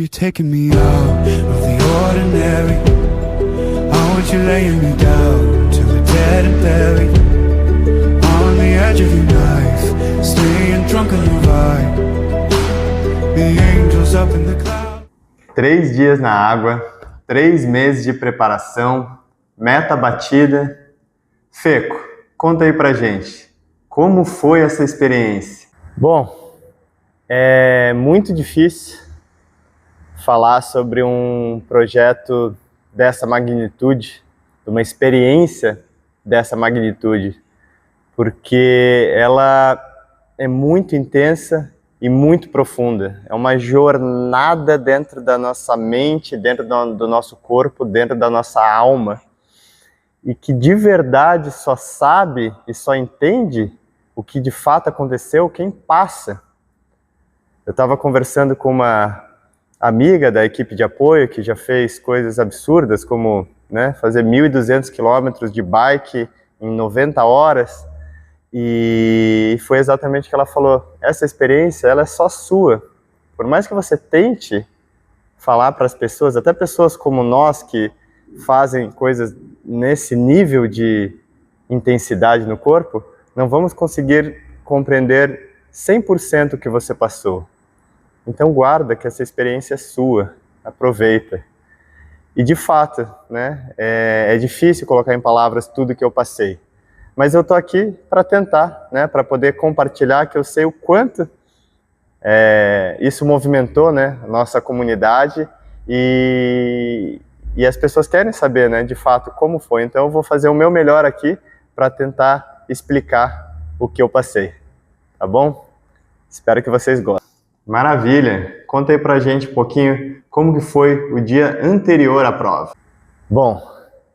You're taking me out of the ordinary. I want you laying me down till we're dead and buried. On the edge of your knife, staying drunk on your vibe. The angels up in the clouds. 3 dias na água, 3 meses de preparação, meta batida. Feco, conta aí pra gente, como foi essa experiência? Bom, é muito difícil falar sobre um projeto dessa magnitude, uma experiência dessa magnitude, porque ela é muito intensa e muito profunda. É uma jornada dentro da nossa mente, dentro do nosso corpo, dentro da nossa alma, e que de verdade só sabe e só entende o que de fato aconteceu quem passa. Eu estava conversando com uma amiga da equipe de apoio que já fez coisas absurdas, como fazer 1.200 quilômetros de bike em 90 horas, e foi exatamente o que ela falou. Essa experiência, ela é só sua. Por mais que você tente falar para as pessoas, até pessoas como nós que fazem coisas nesse nível de intensidade no corpo, não vamos conseguir compreender 100% o que você passou. Então guarda que essa experiência é sua, aproveita. E de fato, é difícil colocar em palavras tudo que eu passei. Mas eu tô aqui para tentar, para poder compartilhar que eu sei o quanto isso movimentou, a nossa comunidade, e as pessoas querem saber, de fato, como foi. Então eu vou fazer o meu melhor aqui para tentar explicar o que eu passei, tá bom? Espero que vocês gostem. Maravilha! Conta aí pra gente um pouquinho como que foi o dia anterior à prova. Bom,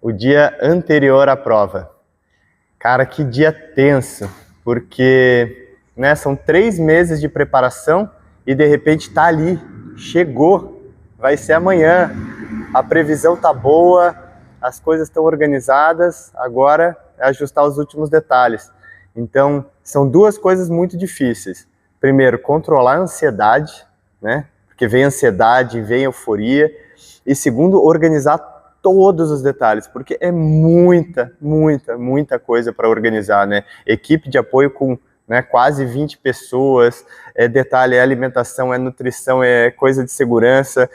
o dia anterior à prova. Cara, que dia tenso, porque são 3 meses de preparação e de repente tá ali, chegou, vai ser amanhã, a previsão tá boa, as coisas estão organizadas, agora é ajustar os últimos detalhes. Então, são 2 coisas muito difíceis. Primeiro, controlar a ansiedade, porque vem ansiedade, vem euforia. E segundo, organizar todos os detalhes, porque é muita coisa para organizar, Equipe de apoio com quase 20 pessoas, detalhe, é alimentação, é nutrição, é coisa de segurança,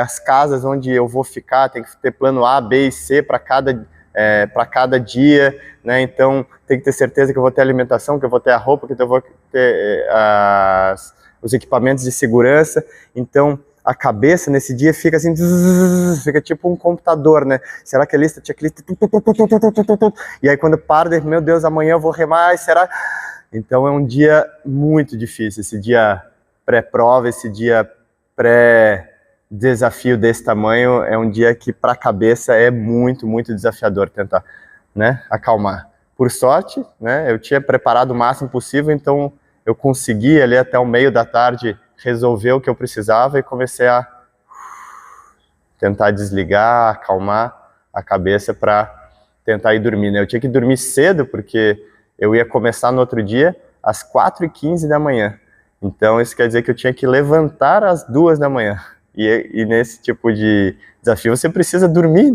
as casas onde eu vou ficar, tem que ter plano A, B e C para cada dia, Então tem que ter certeza que eu vou ter alimentação, que eu vou ter a roupa, que eu vou ter os equipamentos de segurança. Então a cabeça nesse dia fica assim, fica tipo um computador, Será que a lista, checklist, e aí quando para, meu Deus, amanhã eu vou remar, será? Então é um dia muito difícil, esse dia pré-prova, esse dia pré-desafio desse tamanho, é um dia que para a cabeça é muito desafiador tentar, acalmar. Por sorte, eu tinha preparado o máximo possível, então eu consegui ali até o meio da tarde resolver o que eu precisava e comecei a tentar desligar, acalmar a cabeça para tentar ir dormir, Eu tinha que dormir cedo porque eu ia começar no outro dia às 4h15 da manhã. Então isso quer dizer que eu tinha que levantar às 2 da manhã. E nesse tipo de desafio você precisa dormir,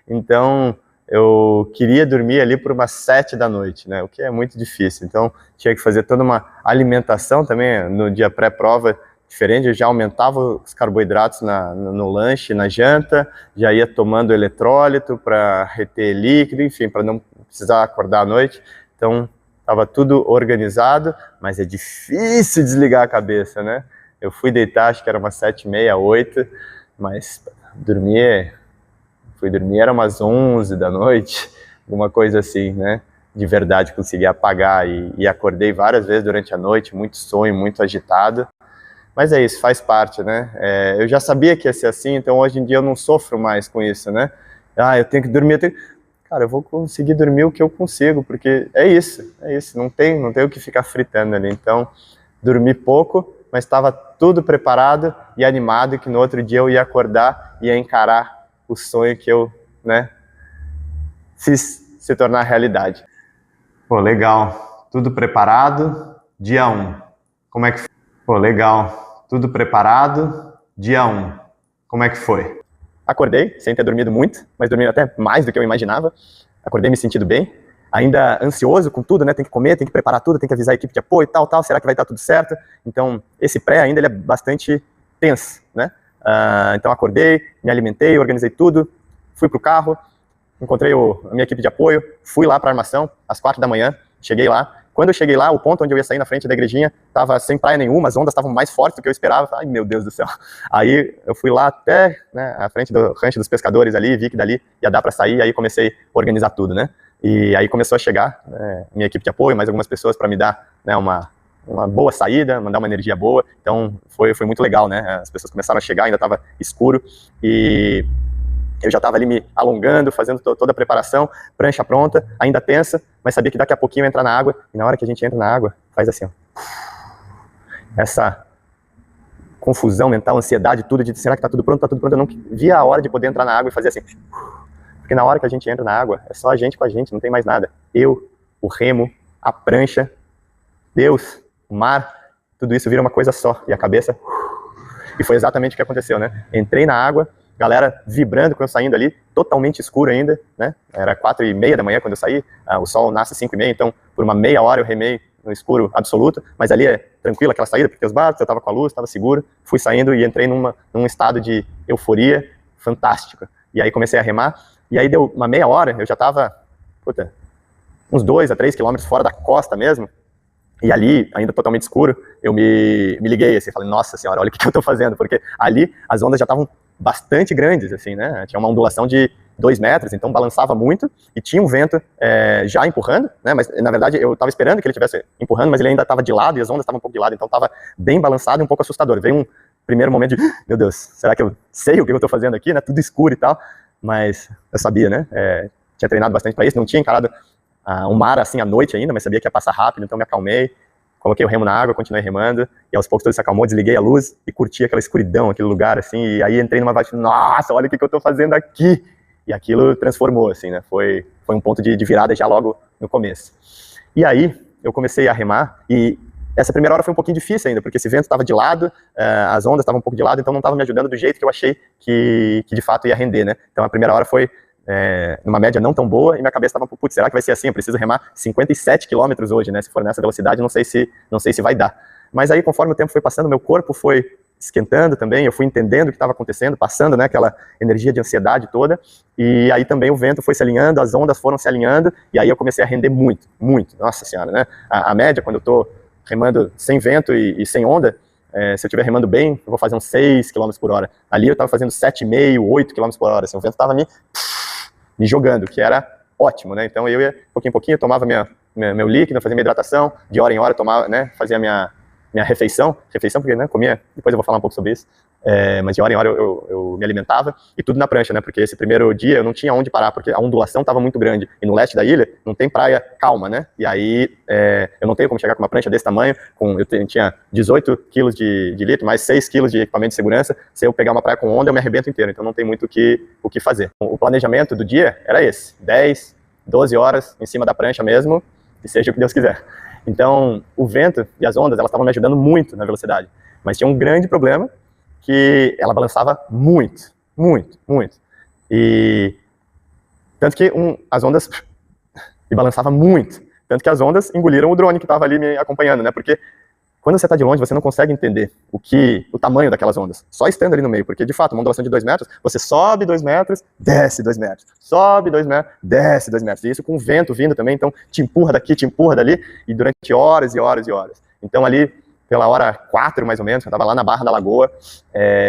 Então eu queria dormir ali por umas 7 da noite, O que é muito difícil. Então tinha que fazer toda uma alimentação também no dia pré-prova diferente. Eu já aumentava os carboidratos no lanche, na janta, já ia tomando eletrólito para reter líquido, enfim, para não precisar acordar à noite. Então estava tudo organizado, mas é difícil desligar a cabeça, Eu fui deitar, acho que era umas 7h30, 8h, mas fui dormir era umas 11 da noite, alguma coisa assim, De verdade, consegui apagar e acordei várias vezes durante a noite, muito sonho, muito agitado. Mas é isso, faz parte, eu já sabia que ia ser assim, então hoje em dia eu não sofro mais com isso, eu tenho que dormir, Cara, eu vou conseguir dormir o que eu consigo, porque é isso, não tem o que ficar fritando ali. Então, dormi pouco, mas estava tudo preparado e animado, que no outro dia eu ia acordar e ia encarar o sonho que eu, fiz se tornar realidade. Pô, legal. Tudo preparado. Dia 1. Como é que foi? Pô, legal. Tudo preparado. dia 1, como é que foi? Acordei, sem ter dormido muito, mas dormi até mais do que eu imaginava. Acordei me sentindo bem, ainda ansioso com tudo, né? Tem que comer, tem que preparar tudo, tem que avisar a equipe de apoio e tal, tal. Será que vai estar tudo certo? Então, esse pré ainda ele é bastante tenso, né? Então, acordei, me alimentei, organizei tudo, fui pro carro, encontrei a minha equipe de apoio, fui lá para a armação, às 4 da manhã, cheguei lá. Quando eu cheguei lá, o ponto onde eu ia sair na frente da igrejinha estava sem praia nenhuma, as ondas estavam mais fortes do que eu esperava. Ai, meu Deus do céu. Aí eu fui lá até, né, a frente do rancho dos pescadores ali, vi que dali ia dar para sair, aí comecei a organizar tudo, né? E aí começou a chegar minha equipe de apoio, mais algumas pessoas para me dar, né, uma boa saída, mandar uma energia boa. Então foi muito legal, né? As pessoas começaram a chegar, ainda estava escuro e eu já estava ali me alongando, fazendo toda a preparação, prancha pronta, ainda tensa, mas sabia que daqui a pouquinho eu ia entrar na água, e na hora que a gente entra na água, faz assim, ó. Essa confusão mental, ansiedade, tudo de será que tá tudo pronto, eu não via a hora de poder entrar na água e fazer assim. Porque na hora que a gente entra na água, é só a gente com a gente, não tem mais nada. Eu, o remo, a prancha, Deus, o mar, tudo isso vira uma coisa só, e a cabeça... E foi exatamente o que aconteceu, né? Entrei na água, galera vibrando com eu saindo ali, totalmente escuro ainda, né? Era 4:30 da manhã quando eu saí, o sol nasce 5:30, então por uma meia hora eu remei no escuro absoluto, mas ali é tranquilo aquela saída, porque os barcos, eu tava com a luz, tava seguro, fui saindo e entrei num estado de euforia fantástico. E aí comecei a remar, e aí deu uma meia hora, eu já tava, uns 2 a 3 quilômetros fora da costa mesmo, e ali, ainda totalmente escuro, eu me liguei, assim, falei, nossa senhora, olha o que eu tô fazendo, porque ali as ondas já estavam bastante grandes, assim, né, tinha uma ondulação de 2 metros, então balançava muito, e tinha um vento já empurrando, né, mas na verdade eu tava esperando que ele estivesse empurrando, mas ele ainda tava de lado, e as ondas estavam um pouco de lado, então tava bem balançado e um pouco assustador. Veio um primeiro momento de, meu Deus, será que eu sei o que eu tô fazendo aqui, né, tudo escuro e tal, mas eu sabia, né, tinha treinado bastante para isso, não tinha encarado um mar assim à noite ainda, mas sabia que ia passar rápido, então me acalmei, coloquei o remo na água, continuei remando, e aos poucos tudo se acalmou, desliguei a luz e curti aquela escuridão, aquele lugar, assim, e aí entrei numa vibe, nossa, olha o que eu tô fazendo aqui, e aquilo transformou, assim, né, foi um ponto de virada já logo no começo. E aí, eu comecei a remar, e essa primeira hora foi um pouquinho difícil ainda, porque esse vento estava de lado, as ondas estavam um pouco de lado, então não estava me ajudando do jeito que eu achei que de fato ia render, né, então a primeira hora foi numa média não tão boa, e minha cabeça estava, putz, será que vai ser assim? Eu preciso remar 57 quilômetros hoje, né? Se for nessa velocidade, não sei se vai dar. Mas aí, conforme o tempo foi passando, meu corpo foi esquentando também, eu fui entendendo o que estava acontecendo, passando, né, aquela energia de ansiedade toda, e aí também o vento foi se alinhando, as ondas foram se alinhando, e aí eu comecei a render muito, muito, nossa senhora, né? A média, quando eu tô remando sem vento e sem onda, se eu estiver remando bem, eu vou fazer uns 6 km por hora. Ali eu estava fazendo 7,5, 8 km por hora, assim, o vento estava me jogando, que era ótimo, né? Então eu ia pouquinho em pouquinho, tomava meu líquido, fazia minha hidratação, de hora em hora tomava, né? Fazia minha refeição porque, né, comia, depois eu vou falar um pouco sobre isso, mas de hora em hora eu me alimentava, e tudo na prancha, né? Porque esse primeiro dia eu não tinha onde parar, porque a ondulação estava muito grande, e no leste da ilha não tem praia calma, né? E aí eu não tenho como chegar com uma prancha desse tamanho, eu tinha 18 quilos de litro, mais 6 quilos de equipamento de segurança, se eu pegar uma praia com onda eu me arrebento inteiro, então não tem muito o que fazer. O planejamento do dia era esse, 10, 12 horas em cima da prancha mesmo, e seja o que Deus quiser. Então, o vento e as ondas, elas estavam me ajudando muito na velocidade, mas tinha um grande problema, que ela balançava muito, muito, muito. E tanto que as ondas me balançava muito, tanto que as ondas engoliram o drone que estava ali me acompanhando, né? Porque quando você está de longe, você não consegue entender o tamanho daquelas ondas, só estando ali no meio, porque de fato, uma ondulação de 2 metros, você sobe 2 metros, desce 2 metros, sobe 2 metros, desce 2 metros, e isso com o vento vindo também, então te empurra daqui, te empurra dali, e durante horas e horas e horas. Então ali, pela hora 4 mais ou menos, eu estava lá na Barra da Lagoa,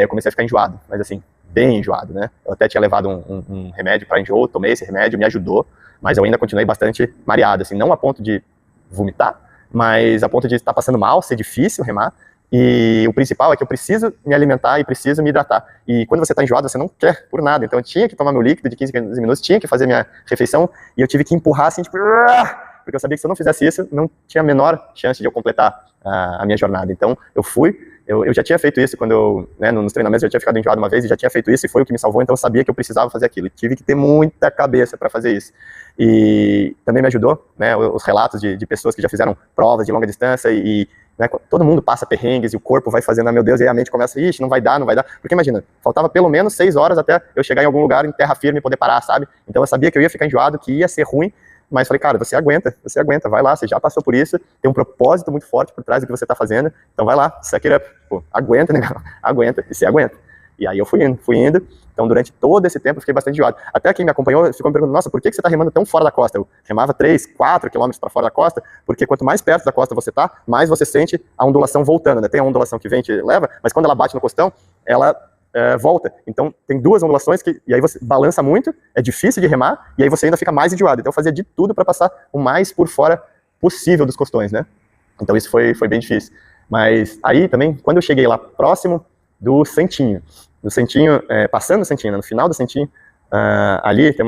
eu comecei a ficar enjoado, mas assim, bem enjoado, né? Eu até tinha levado um remédio para enjoo, tomei esse remédio, me ajudou, mas eu ainda continuei bastante mareado, assim, não a ponto de vomitar, mas a ponto de estar passando mal, ser difícil remar, e o principal é que eu preciso me alimentar e preciso me hidratar, e quando você está enjoado, você não quer por nada, então eu tinha que tomar meu líquido de 15 minutos, tinha que fazer minha refeição, e eu tive que empurrar assim, tipo, porque eu sabia que se eu não fizesse isso, não tinha a menor chance de eu completar a minha jornada. Então eu fui, eu já tinha feito isso quando eu, né, nos treinamentos eu já tinha ficado enjoado uma vez e já tinha feito isso, e foi o que me salvou, então eu sabia que eu precisava fazer aquilo, tive que ter muita cabeça para fazer isso. E também me ajudou, né, os relatos de pessoas que já fizeram provas de longa distância e né, todo mundo passa perrengues e o corpo vai fazendo, meu Deus, e aí a mente começa, ixi, não vai dar, porque imagina, faltava pelo menos 6 horas até eu chegar em algum lugar em terra firme e poder parar, sabe? Então eu sabia que eu ia ficar enjoado, que ia ser ruim, mas falei, cara, você aguenta, vai lá, você já passou por isso, tem um propósito muito forte por trás do que você tá fazendo, então vai lá, você queira, pô, aguenta, né, aguenta, e você aguenta. E aí eu fui indo, então durante todo esse tempo eu fiquei bastante enjoado. Até quem me acompanhou ficou me perguntando, nossa, por que você tá remando tão fora da costa? Eu remava 3, 4 quilômetros para fora da costa, porque quanto mais perto da costa você tá, mais você sente a ondulação voltando, né? Tem a ondulação que vem e te leva, mas quando ela bate no costão, ela volta. Então tem 2 ondulações, e aí você balança muito, é difícil de remar, e aí você ainda fica mais enjoado. Então eu fazia de tudo para passar o mais por fora possível dos costões, né? Então isso foi bem difícil. Mas aí também, quando eu cheguei lá próximo do Santinho, passando o Santinho, né, no final do Santinho, ali tem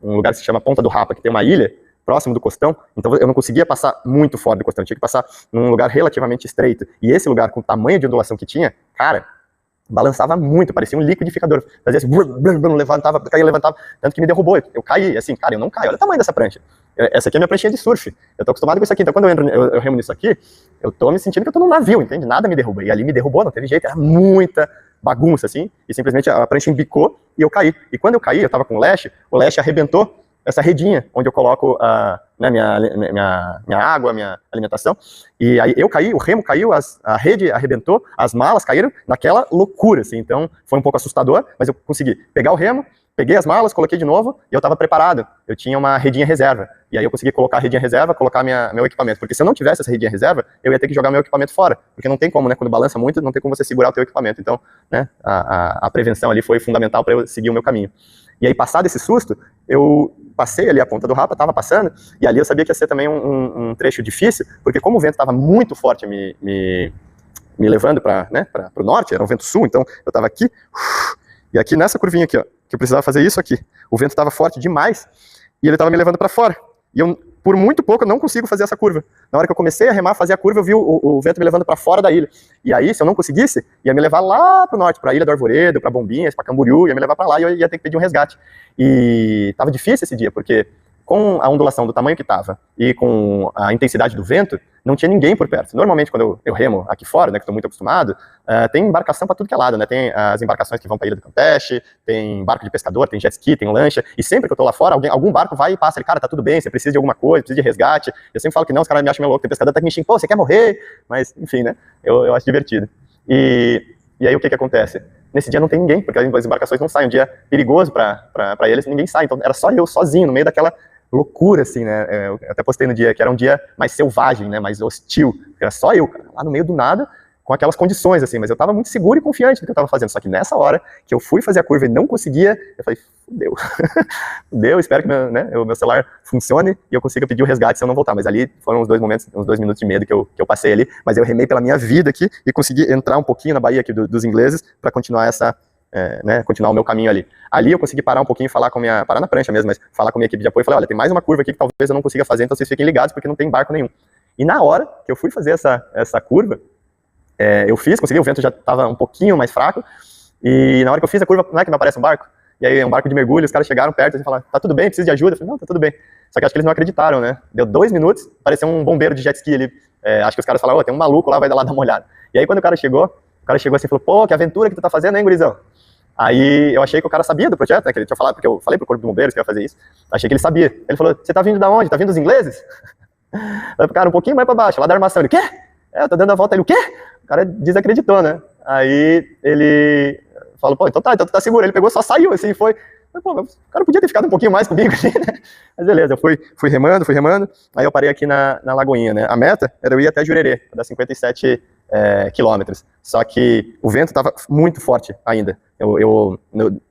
um lugar que se chama Ponta do Rapa, que tem uma ilha próximo do costão, então eu não conseguia passar muito fora do costão, eu tinha que passar num lugar relativamente estreito, e esse lugar com o tamanho de ondulação que tinha, cara, balançava muito, parecia um liquidificador, fazia assim, levantava, caía, levantava, tanto que me derrubou, eu caí, assim, cara, eu não caio, olha o tamanho dessa prancha, essa aqui é minha pranchinha de surf, eu tô acostumado com isso aqui, então quando eu remo nisso aqui, eu tô me sentindo que eu tô num navio, entende? Nada me derruba, e ali me derrubou, não teve jeito, era muita bagunça, assim, e simplesmente a prancha embicou e eu caí. E quando eu caí, eu tava com o leste arrebentou essa redinha onde eu coloco minha água, minha alimentação, e aí eu caí, o remo caiu, a rede arrebentou, as malas caíram naquela loucura, assim, então foi um pouco assustador, mas eu consegui pegar o remo, peguei as malas, coloquei de novo, e eu estava preparado, eu tinha uma redinha reserva, e aí eu consegui colocar a redinha reserva, colocar meu equipamento, porque se eu não tivesse essa redinha reserva, eu ia ter que jogar meu equipamento fora, porque não tem como, né, quando balança muito, não tem como você segurar o teu equipamento, então, né, a prevenção ali foi fundamental para eu seguir o meu caminho. E aí, passado esse susto, eu passei ali a Ponta do Rapa, estava passando, e ali eu sabia que ia ser também um trecho difícil, porque como o vento estava muito forte me levando para o norte, era um vento sul, então eu estava aqui, e aqui nessa curvinha aqui, ó, que eu precisava fazer isso aqui, o vento estava forte demais, e ele estava me levando para fora, e eu, por muito pouco, eu não consigo fazer essa curva. Na hora que eu comecei a remar, fazer a curva, eu vi o vento me levando para fora da ilha, e aí, se eu não conseguisse, ia me levar lá para o norte, para a Ilha do Arvoredo, para Bombinhas, para Camboriú, ia me levar para lá, e eu ia ter que pedir um resgate. E estava difícil esse dia, porque com a ondulação do tamanho que estava e com a intensidade do vento, não tinha ninguém por perto. Normalmente, quando eu remo aqui fora, né, que estou muito acostumado, tem embarcação para tudo que é lado, né? Tem as embarcações que vão para a Ilha do Campeche, tem barco de pescador, tem jet ski, tem lancha, e sempre que eu estou lá fora, algum barco vai e passa, ele, cara, tá tudo bem, você precisa de alguma coisa, precisa de resgate. Eu sempre falo que não, os caras me acham meio louco, tem pescador tá me enchendo, pô, você quer morrer? Mas, enfim, né? Eu acho divertido. E aí o que acontece? Nesse dia não tem ninguém, porque as embarcações não saem, um dia perigoso para eles, ninguém sai, então era só eu sozinho, no meio daquela loucura, assim, né, eu até postei no dia, que era um dia mais selvagem, né, mais hostil, era só eu, cara, lá no meio do nada, com aquelas condições, assim, mas eu tava muito seguro e confiante do que eu tava fazendo, só que nessa hora, que eu fui fazer a curva e não conseguia, eu falei, fudeu, fudeu, espero que meu celular funcione e eu consiga pedir o resgate se eu não voltar, mas ali foram uns 2 minutos de medo que eu passei ali, mas eu remei pela minha vida aqui e consegui entrar um pouquinho na baía aqui dos ingleses para continuar continuar o meu caminho ali. Ali eu consegui parar um pouquinho e parar na prancha mesmo, mas falar com a minha equipe de apoio e falei, olha, tem mais uma curva aqui que talvez eu não consiga fazer, então vocês fiquem ligados porque não tem barco nenhum. E na hora que eu fui fazer essa curva, eu consegui, o vento já estava um pouquinho mais fraco, e na hora que eu fiz a curva, não é que me aparece um barco, e aí é um barco de mergulho, os caras chegaram perto e falaram, tá tudo bem, precisa de ajuda? Eu falei, não, tá tudo bem. Só que acho que eles não acreditaram, né? Deu 2 minutos, pareceu um bombeiro de jet ski ali, acho que os caras falaram, tem um maluco lá, vai lá dar uma olhada. E aí quando o cara chegou assim e falou, pô, que aventura que tu tá fazendo, hein, gurizão? Aí eu achei que o cara sabia do projeto, né, que ele tinha falado, porque eu falei pro Corpo de Bombeiros que ia fazer isso, achei que ele sabia. Ele falou, você tá vindo da onde? Tá vindo dos ingleses? Aí o cara, um pouquinho mais pra baixo, lá da armação. Ele, o quê? Eu tô dando a volta. Ele, o quê? O cara desacreditou, né? Aí ele falou, pô, então tu tá seguro. Ele pegou, só saiu, assim, foi. Pô, o cara podia ter ficado um pouquinho mais comigo, assim, né? Mas beleza, eu fui remando, aí eu parei aqui na Lagoinha, né? A meta era eu ir até Jurerê, dar 57 quilômetros. Só que o vento estava muito forte ainda. No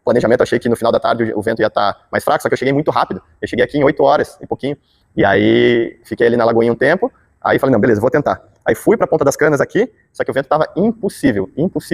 planejamento, achei que no final da tarde o vento ia estar mais fraco, só que eu cheguei muito rápido. Eu cheguei aqui em 8 horas e pouquinho. E aí fiquei ali na Lagoinha um tempo. Aí falei, não, beleza, vou tentar. Aí fui pra Ponta das Canas aqui, só que o vento estava impossível,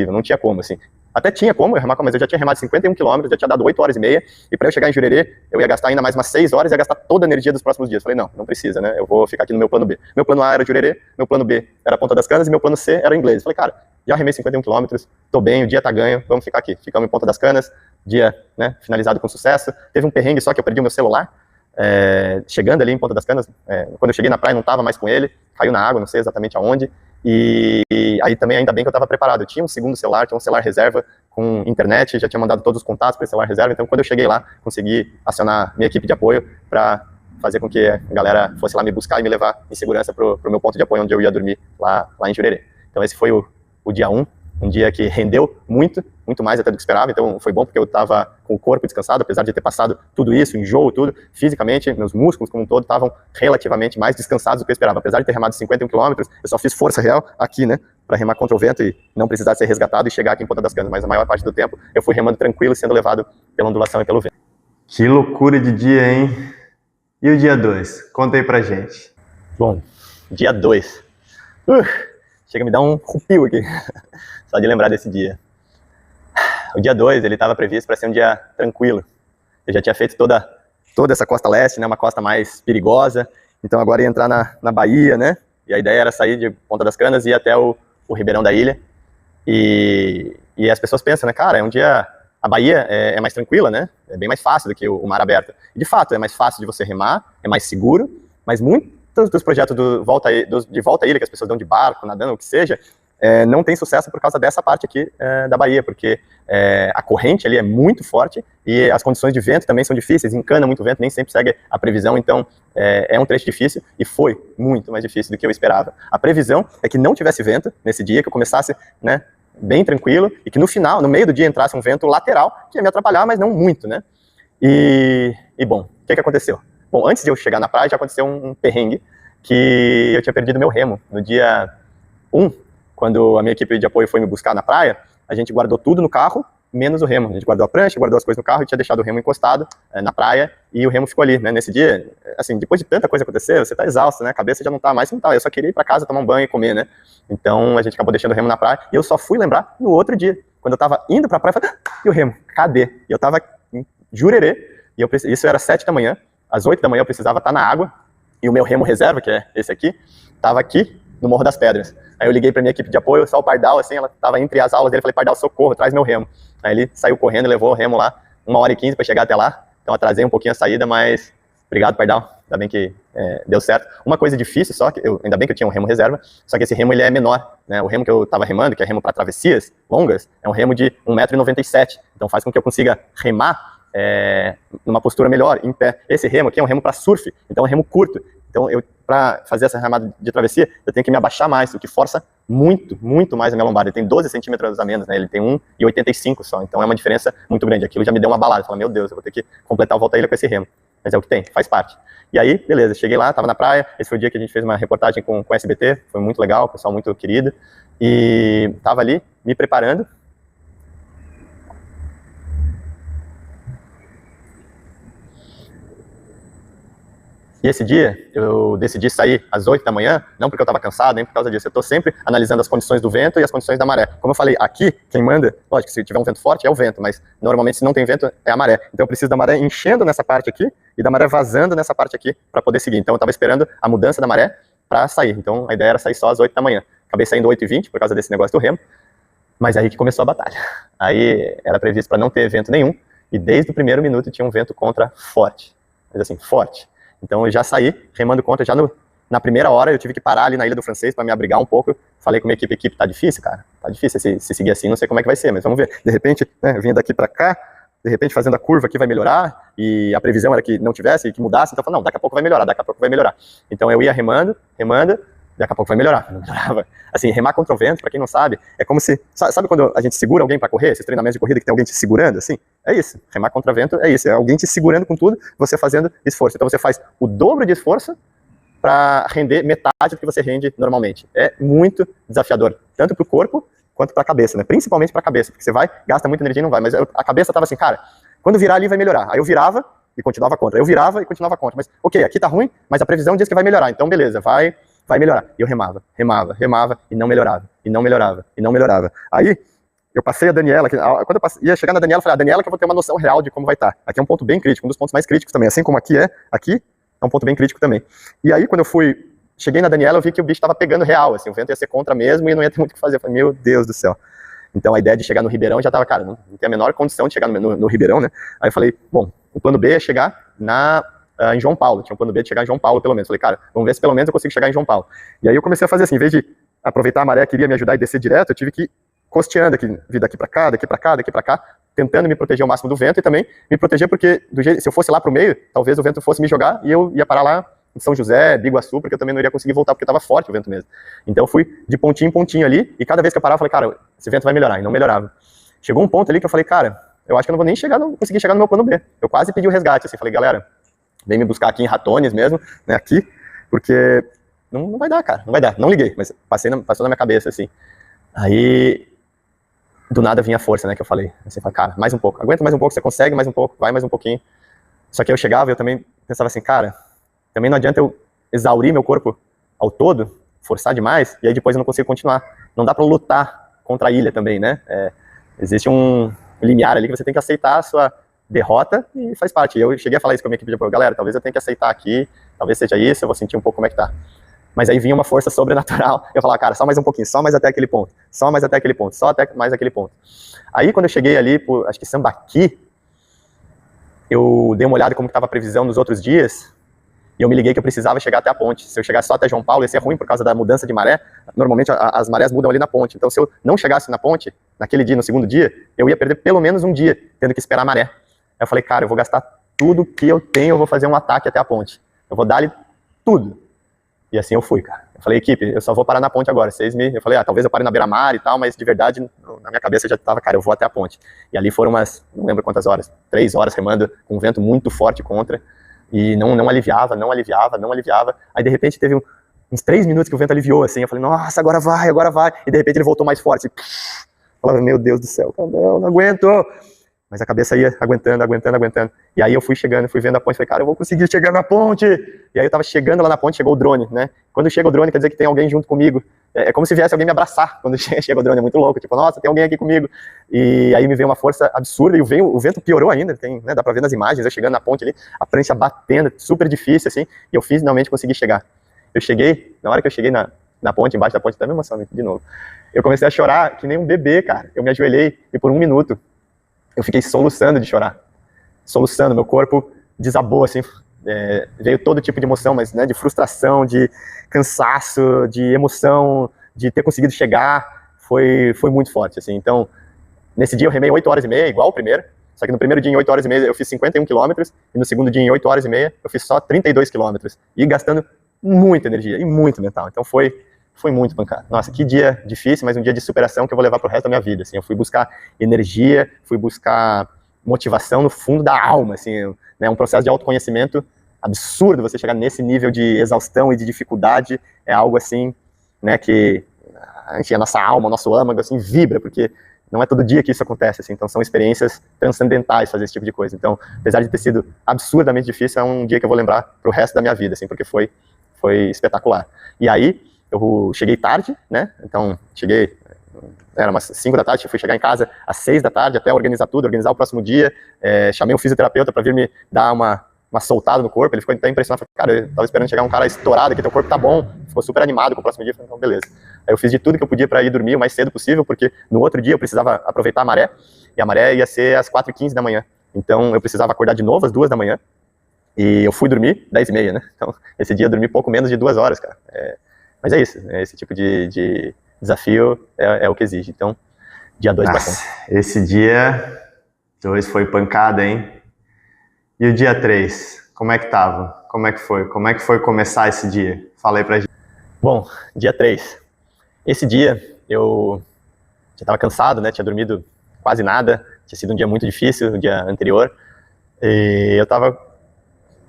não tinha como, assim. Até tinha como eu remar, mas eu já tinha remado 51 km, já tinha dado 8 horas e meia, e para eu chegar em Jurerê, eu ia gastar ainda mais umas 6 horas e ia gastar toda a energia dos próximos dias. Falei, não precisa, né? Eu vou ficar aqui no meu plano B. Meu plano A era Jurerê, meu plano B era Ponta das Canas e meu plano C era inglês. Falei, cara, já remei 51 km, tô bem, o dia tá ganho, vamos ficar aqui. Ficamos em Ponta das Canas, dia, né, finalizado com sucesso. Teve um perrengue só que eu perdi o meu celular, chegando ali em Ponta das Canas, quando eu cheguei na praia não tava mais com ele, caiu na água, não sei exatamente aonde, E aí também, ainda bem que eu estava preparado. Eu tinha um segundo celular, tinha um celular reserva com internet, já tinha mandado todos os contatos para esse celular reserva. Então, quando eu cheguei lá, consegui acionar minha equipe de apoio para fazer com que a galera fosse lá me buscar e me levar em segurança para o meu ponto de apoio, onde eu ia dormir, lá em Jurerê. Então, esse foi o dia 1. Um dia que rendeu muito mais até do que esperava, então foi bom porque eu estava com o corpo descansado, apesar de ter passado tudo isso, enjoo, tudo, fisicamente, meus músculos como um todo estavam relativamente mais descansados do que eu esperava. Apesar de ter remado 51 quilômetros, eu só fiz força real aqui, né, para remar contra o vento e não precisar ser resgatado e chegar aqui em Ponta das Canas, mas a maior parte do tempo eu fui remando tranquilo, sendo levado pela ondulação e pelo vento. Que loucura de dia, hein? E o dia 2? Conta aí pra gente. Bom, dia 2. Chega a me dar um arrepio aqui, só de lembrar desse dia. O dia 2, ele estava previsto para ser um dia tranquilo. Eu já tinha feito toda essa costa leste, né, uma costa mais perigosa, então agora ia entrar na Bahia, né, e a ideia era sair de Ponta das Canas e ir até o Ribeirão da Ilha. E as pessoas pensam, né, cara, é um dia... A Bahia é mais tranquila, né, é bem mais fácil do que o mar aberto. E de fato, é mais fácil de você remar, é mais seguro, mas muitos dos projetos de volta à ilha, que as pessoas dão de barco, nadando, o que seja, não tem sucesso por causa dessa parte aqui da Bahia, porque a corrente ali é muito forte e as condições de vento também são difíceis, encana muito vento, nem sempre segue a previsão, então é um trecho difícil e foi muito mais difícil do que eu esperava. A previsão é que não tivesse vento nesse dia, que eu começasse, né, bem tranquilo e que no final, no meio do dia, entrasse um vento lateral que ia me atrapalhar, mas não muito, né? E bom, o que aconteceu? Bom, antes de eu chegar na praia, já aconteceu um perrengue, que eu tinha perdido meu remo. No dia 1, quando a minha equipe de apoio foi me buscar na praia, a gente guardou tudo no carro, menos o remo. A gente guardou a prancha, guardou as coisas no carro e tinha deixado o remo encostado na praia, e o remo ficou ali, né? Nesse dia, assim, depois de tanta coisa acontecer, você tá exausto, né? A cabeça já não tá mais, não tá. Eu só queria ir pra casa, tomar um banho e comer, né? Então, a gente acabou deixando o remo na praia, e eu só fui lembrar no outro dia. Quando eu tava indo pra praia, eu falei, e o remo? Cadê? E eu tava em Jurerê, e isso era 7 da manhã, às 8 da manhã eu precisava estar na água, e o meu remo reserva, que é esse aqui, estava aqui no Morro das Pedras. Aí eu liguei para minha equipe de apoio, só o Pardal, assim, ela estava entre as aulas dele, falei, Pardal, socorro, traz meu remo. Aí ele saiu correndo e levou o remo lá, 1h15 para chegar até lá, então atrasei um pouquinho a saída, mas obrigado, Pardal, ainda bem que deu certo. Uma coisa difícil só, ainda bem que eu tinha um remo reserva, só que esse remo ele é menor, né? O remo que eu estava remando, que é remo para travessias longas, é um remo de 1,97 m, então faz com que eu consiga remar numa postura melhor, em pé. Esse remo aqui é um remo para surf, então é um remo curto. Então, para fazer essa remada de travessia, eu tenho que me abaixar mais, o que força muito mais a minha lombar. Ele tem 12 centímetros a menos, né? Ele tem 1,85 só, então é uma diferença muito grande. Aquilo já me deu uma balada, eu falei, meu Deus, eu vou ter que completar o Volta à Ilha com esse remo. Mas é o que tem, faz parte. E aí, beleza, cheguei lá, tava na praia, esse foi o dia que a gente fez uma reportagem com o SBT, foi muito legal, o pessoal muito querido, e tava ali, me preparando. E esse dia, eu decidi sair às 8 da manhã, não porque eu estava cansado, nem por causa disso. Eu estou sempre analisando as condições do vento e as condições da maré. Como eu falei, aqui, quem manda, lógico, se tiver um vento forte, é o vento, mas normalmente se não tem vento, é a maré. Então eu preciso da maré enchendo nessa parte aqui e da maré vazando nessa parte aqui para poder seguir. Então eu estava esperando a mudança da maré para sair. Então a ideia era sair só às 8 da manhã. Acabei saindo 8h20 por causa desse negócio do remo, mas aí que começou a batalha. Aí era previsto para não ter vento nenhum e desde o primeiro minuto tinha um vento contra forte. Mas assim, forte. Então eu já saí remando contra, já na primeira hora eu tive que parar ali na Ilha do Francês para me abrigar um pouco. Falei com a minha equipe, tá difícil, cara, tá difícil se seguir assim, não sei como é que vai ser, mas vamos ver. De repente, né, eu vinha daqui para cá, de repente fazendo a curva aqui vai melhorar, e a previsão era que não tivesse, e que mudasse, então eu falei, não, daqui a pouco vai melhorar, daqui a pouco vai melhorar. Então eu ia remando, daqui a pouco vai melhorar. Não melhorava. Assim, remar contra o vento, para quem não sabe, é como se, sabe quando a gente segura alguém para correr, esses treinamentos de corrida que tem alguém te segurando, assim? É isso, remar contra vento é isso, é alguém te segurando com tudo, você fazendo esforço. Então você faz o dobro de esforço para render metade do que você rende normalmente. É muito desafiador, tanto para o corpo quanto para a cabeça, né? Principalmente para a cabeça, porque você vai, gasta muita energia e não vai, mas a cabeça estava assim, cara, quando virar ali vai melhorar. Aí eu virava e continuava contra, eu virava e continuava contra, mas ok, aqui tá ruim, mas a previsão diz que vai melhorar, então beleza, vai melhorar. E eu remava, e não melhorava, e não melhorava. Aí, eu passei a Daniela, quando eu ia chegar na Daniela, eu falei, Daniela que eu vou ter uma noção real de como vai estar. Aqui é um ponto bem crítico, um dos pontos mais críticos também, assim como aqui é um ponto bem crítico também. E aí, quando eu cheguei na Daniela, eu vi que o bicho estava pegando real, assim, o vento ia ser contra mesmo e não ia ter muito o que fazer. Eu falei, meu Deus do céu. Então, a ideia de chegar no Ribeirão já estava, cara, não tem a menor condição de chegar no Ribeirão, né? Aí eu falei, bom, o plano B é chegar em João Paulo, tinha um plano B de chegar em João Paulo, pelo menos. Falei, cara, vamos ver se pelo menos eu consigo chegar em João Paulo. E aí eu comecei a fazer assim, em vez de aproveitar a maré que iria me ajudar e descer direto, eu tive que ir costeando aqui, vir daqui para cá, daqui para cá, daqui para cá, tentando me proteger ao máximo do vento e também me proteger porque se eu fosse lá pro meio, talvez o vento fosse me jogar e eu ia parar lá em São José, Biguaçu, porque eu também não iria conseguir voltar porque estava forte o vento mesmo. Então eu fui de pontinho em pontinho ali e cada vez que eu parava eu falei, cara, esse vento vai melhorar, e não melhorava. Chegou um ponto ali que eu falei, cara, eu acho que eu não vou nem conseguir chegar no meu plano B. Eu quase pedi o resgate, assim, falei, galera, vem me buscar aqui em Ratones mesmo, né, aqui, porque não vai dar, cara, não vai dar. Não liguei, mas passou na minha cabeça, assim. Aí, do nada vinha a força, né, que eu falei. Assim, cara, mais um pouco, aguenta mais um pouco, você consegue mais um pouco, vai mais um pouquinho. Só que eu chegava e eu também pensava assim, cara, também não adianta eu exaurir meu corpo ao todo, forçar demais, e aí depois eu não consigo continuar. Não dá pra lutar contra a ilha também, né? Existe um limiar ali que você tem que aceitar a sua derrota e faz parte. Eu cheguei a falar isso com a minha equipe de apoio, galera, talvez eu tenha que aceitar aqui, talvez seja isso, eu vou sentir um pouco como é que tá. Mas aí vinha uma força sobrenatural, eu falava, cara, só mais um pouquinho, só mais até aquele ponto, só mais até aquele ponto, só até mais aquele ponto. Aí quando eu cheguei ali, por, acho que Sambaqui, eu dei uma olhada como estava a previsão nos outros dias, e eu me liguei que eu precisava chegar até a ponte. Se eu chegasse só até João Paulo, ia ser ruim por causa da mudança de maré. Normalmente as marés mudam ali na ponte. Então se eu não chegasse na ponte, naquele dia, no segundo dia, eu ia perder pelo menos um dia, tendo que esperar a maré. Aí eu falei, cara, eu vou gastar tudo que eu tenho, eu vou fazer um ataque até a ponte. Eu vou dar-lhe tudo. E assim eu fui, cara. Eu falei, equipe, eu só vou parar na ponte agora. Eu falei, talvez eu pare na beira-mar e tal, mas de verdade, na minha cabeça já tava, cara, eu vou até a ponte. E ali foram umas, não lembro quantas horas, 3 horas remando, com um vento muito forte contra. E não aliviava. Aí de repente teve uns 3 minutos que o vento aliviou, assim. Eu falei, nossa, agora vai. E de repente ele voltou mais forte. Eu falei, meu Deus do céu, não aguento. Mas a cabeça ia aguentando. E aí eu fui chegando, fui vendo a ponte, falei, cara, eu vou conseguir chegar na ponte. E aí eu tava chegando lá na ponte, chegou o drone, né? Quando chega o drone, quer dizer que tem alguém junto comigo. É como se viesse alguém me abraçar quando chega o drone, é muito louco. Tipo, nossa, tem alguém aqui comigo. E aí me veio uma força absurda e o vento piorou ainda, né, dá pra ver nas imagens, eu chegando na ponte ali, a prancha batendo, super difícil, assim, e eu finalmente consegui chegar. Na hora que eu cheguei na ponte, embaixo da ponte, até me emocionei de novo. Eu comecei a chorar que nem um bebê, cara. Eu me ajoelhei e por 1 minuto eu fiquei soluçando de chorar. Soluçando, meu corpo desabou, assim, veio todo tipo de emoção, mas, né, de frustração, de cansaço, de emoção, de ter conseguido chegar, foi muito forte, assim. Então, nesse dia eu remei 8 horas e meia, igual o primeiro, só que no primeiro dia em 8 horas e meia eu fiz 51 quilômetros, e no segundo dia em 8 horas e meia eu fiz só 32 quilômetros, e gastando muita energia, e muito mental. Então foi muito pancada. Nossa, que dia difícil, mas um dia de superação que eu vou levar pro resto da minha vida, assim. Eu fui buscar energia, fui buscar motivação no fundo da alma, assim, né, um processo de autoconhecimento absurdo, você chegar nesse nível de exaustão e de dificuldade, é algo assim, né, que a nossa alma, o nosso âmago, assim, vibra, porque não é todo dia que isso acontece, assim, então são experiências transcendentais fazer esse tipo de coisa. Então, apesar de ter sido absurdamente difícil, é um dia que eu vou lembrar pro resto da minha vida, assim, porque foi espetacular. E aí, eu cheguei tarde, né, então, era umas 5 da tarde, eu fui chegar em casa às 6 da tarde, até organizar tudo, organizar o próximo dia, chamei um fisioterapeuta para vir me dar uma soltada no corpo, ele ficou até impressionado, falei, cara, eu tava esperando chegar um cara estourado aqui, teu corpo tá bom, ficou super animado com o próximo dia, falei, então beleza. Aí eu fiz de tudo que eu podia para ir dormir o mais cedo possível, porque no outro dia eu precisava aproveitar a maré, e a maré ia ser às 4h15 da manhã, então eu precisava acordar de novo às 2 da manhã, e eu fui dormir 10h30, né, então esse dia eu dormi pouco menos de 2 horas, cara, mas é isso, esse tipo de desafio é o que exige, então dia 2 pra frente. Esse dia 2 foi pancada, hein? E o dia 3, como é que tava? Como é que foi? Como é que foi começar esse dia? Fala aí pra gente. Bom, dia 3. Esse dia eu já tava cansado, né? Tinha dormido quase nada. Tinha sido um dia muito difícil, o dia anterior. E eu tava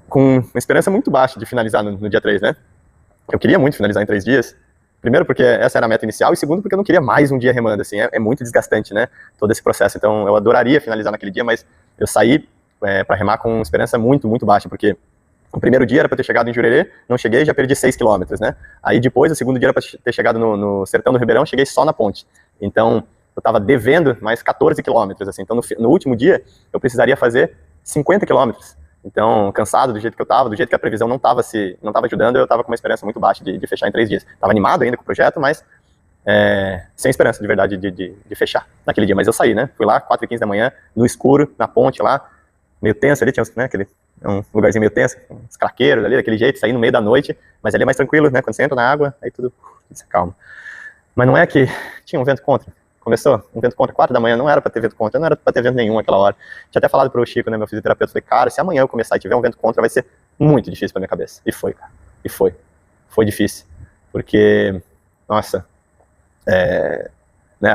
com uma esperança muito baixa de finalizar no dia 3, né? Eu queria muito finalizar em 3 dias. Primeiro porque essa era a meta inicial, e segundo porque eu não queria mais um dia remando, assim, é muito desgastante, né? Todo esse processo. Então eu adoraria finalizar naquele dia, mas eu saí para remar com uma esperança muito, muito baixa, porque o primeiro dia era para ter chegado em Jurerê, não cheguei, já perdi 6 quilômetros, né? Aí depois, o segundo dia era para ter chegado no Sertão do Ribeirão, cheguei só na ponte. Então, eu estava devendo mais 14 quilômetros, assim. Então, no último dia, eu precisaria fazer 50 quilômetros. Então, cansado do jeito que eu estava, do jeito que a previsão não estava ajudando, eu estava com uma esperança muito baixa de fechar em 3 dias. Estava animado ainda com o projeto, mas sem esperança, de verdade, de fechar naquele dia. Mas eu saí, né? Fui lá, 4h15 da manhã, no escuro, na ponte lá, meio tenso ali, tinha um lugarzinho meio tenso, uns craqueiros ali, daquele jeito, saí no meio da noite, mas ali é mais tranquilo, né, quando você entra na água, aí tudo se calma. Mas não é que tinha um vento contra. Começou um vento contra 4 da manhã, não era pra ter vento contra, não era pra ter vento nenhum aquela hora. Tinha até falado pro Chico, né, meu fisioterapeuta, falei, cara, se amanhã eu começar e tiver um vento contra, vai ser muito difícil pra minha cabeça. E foi, cara. E foi. Foi difícil. Porque, nossa, né,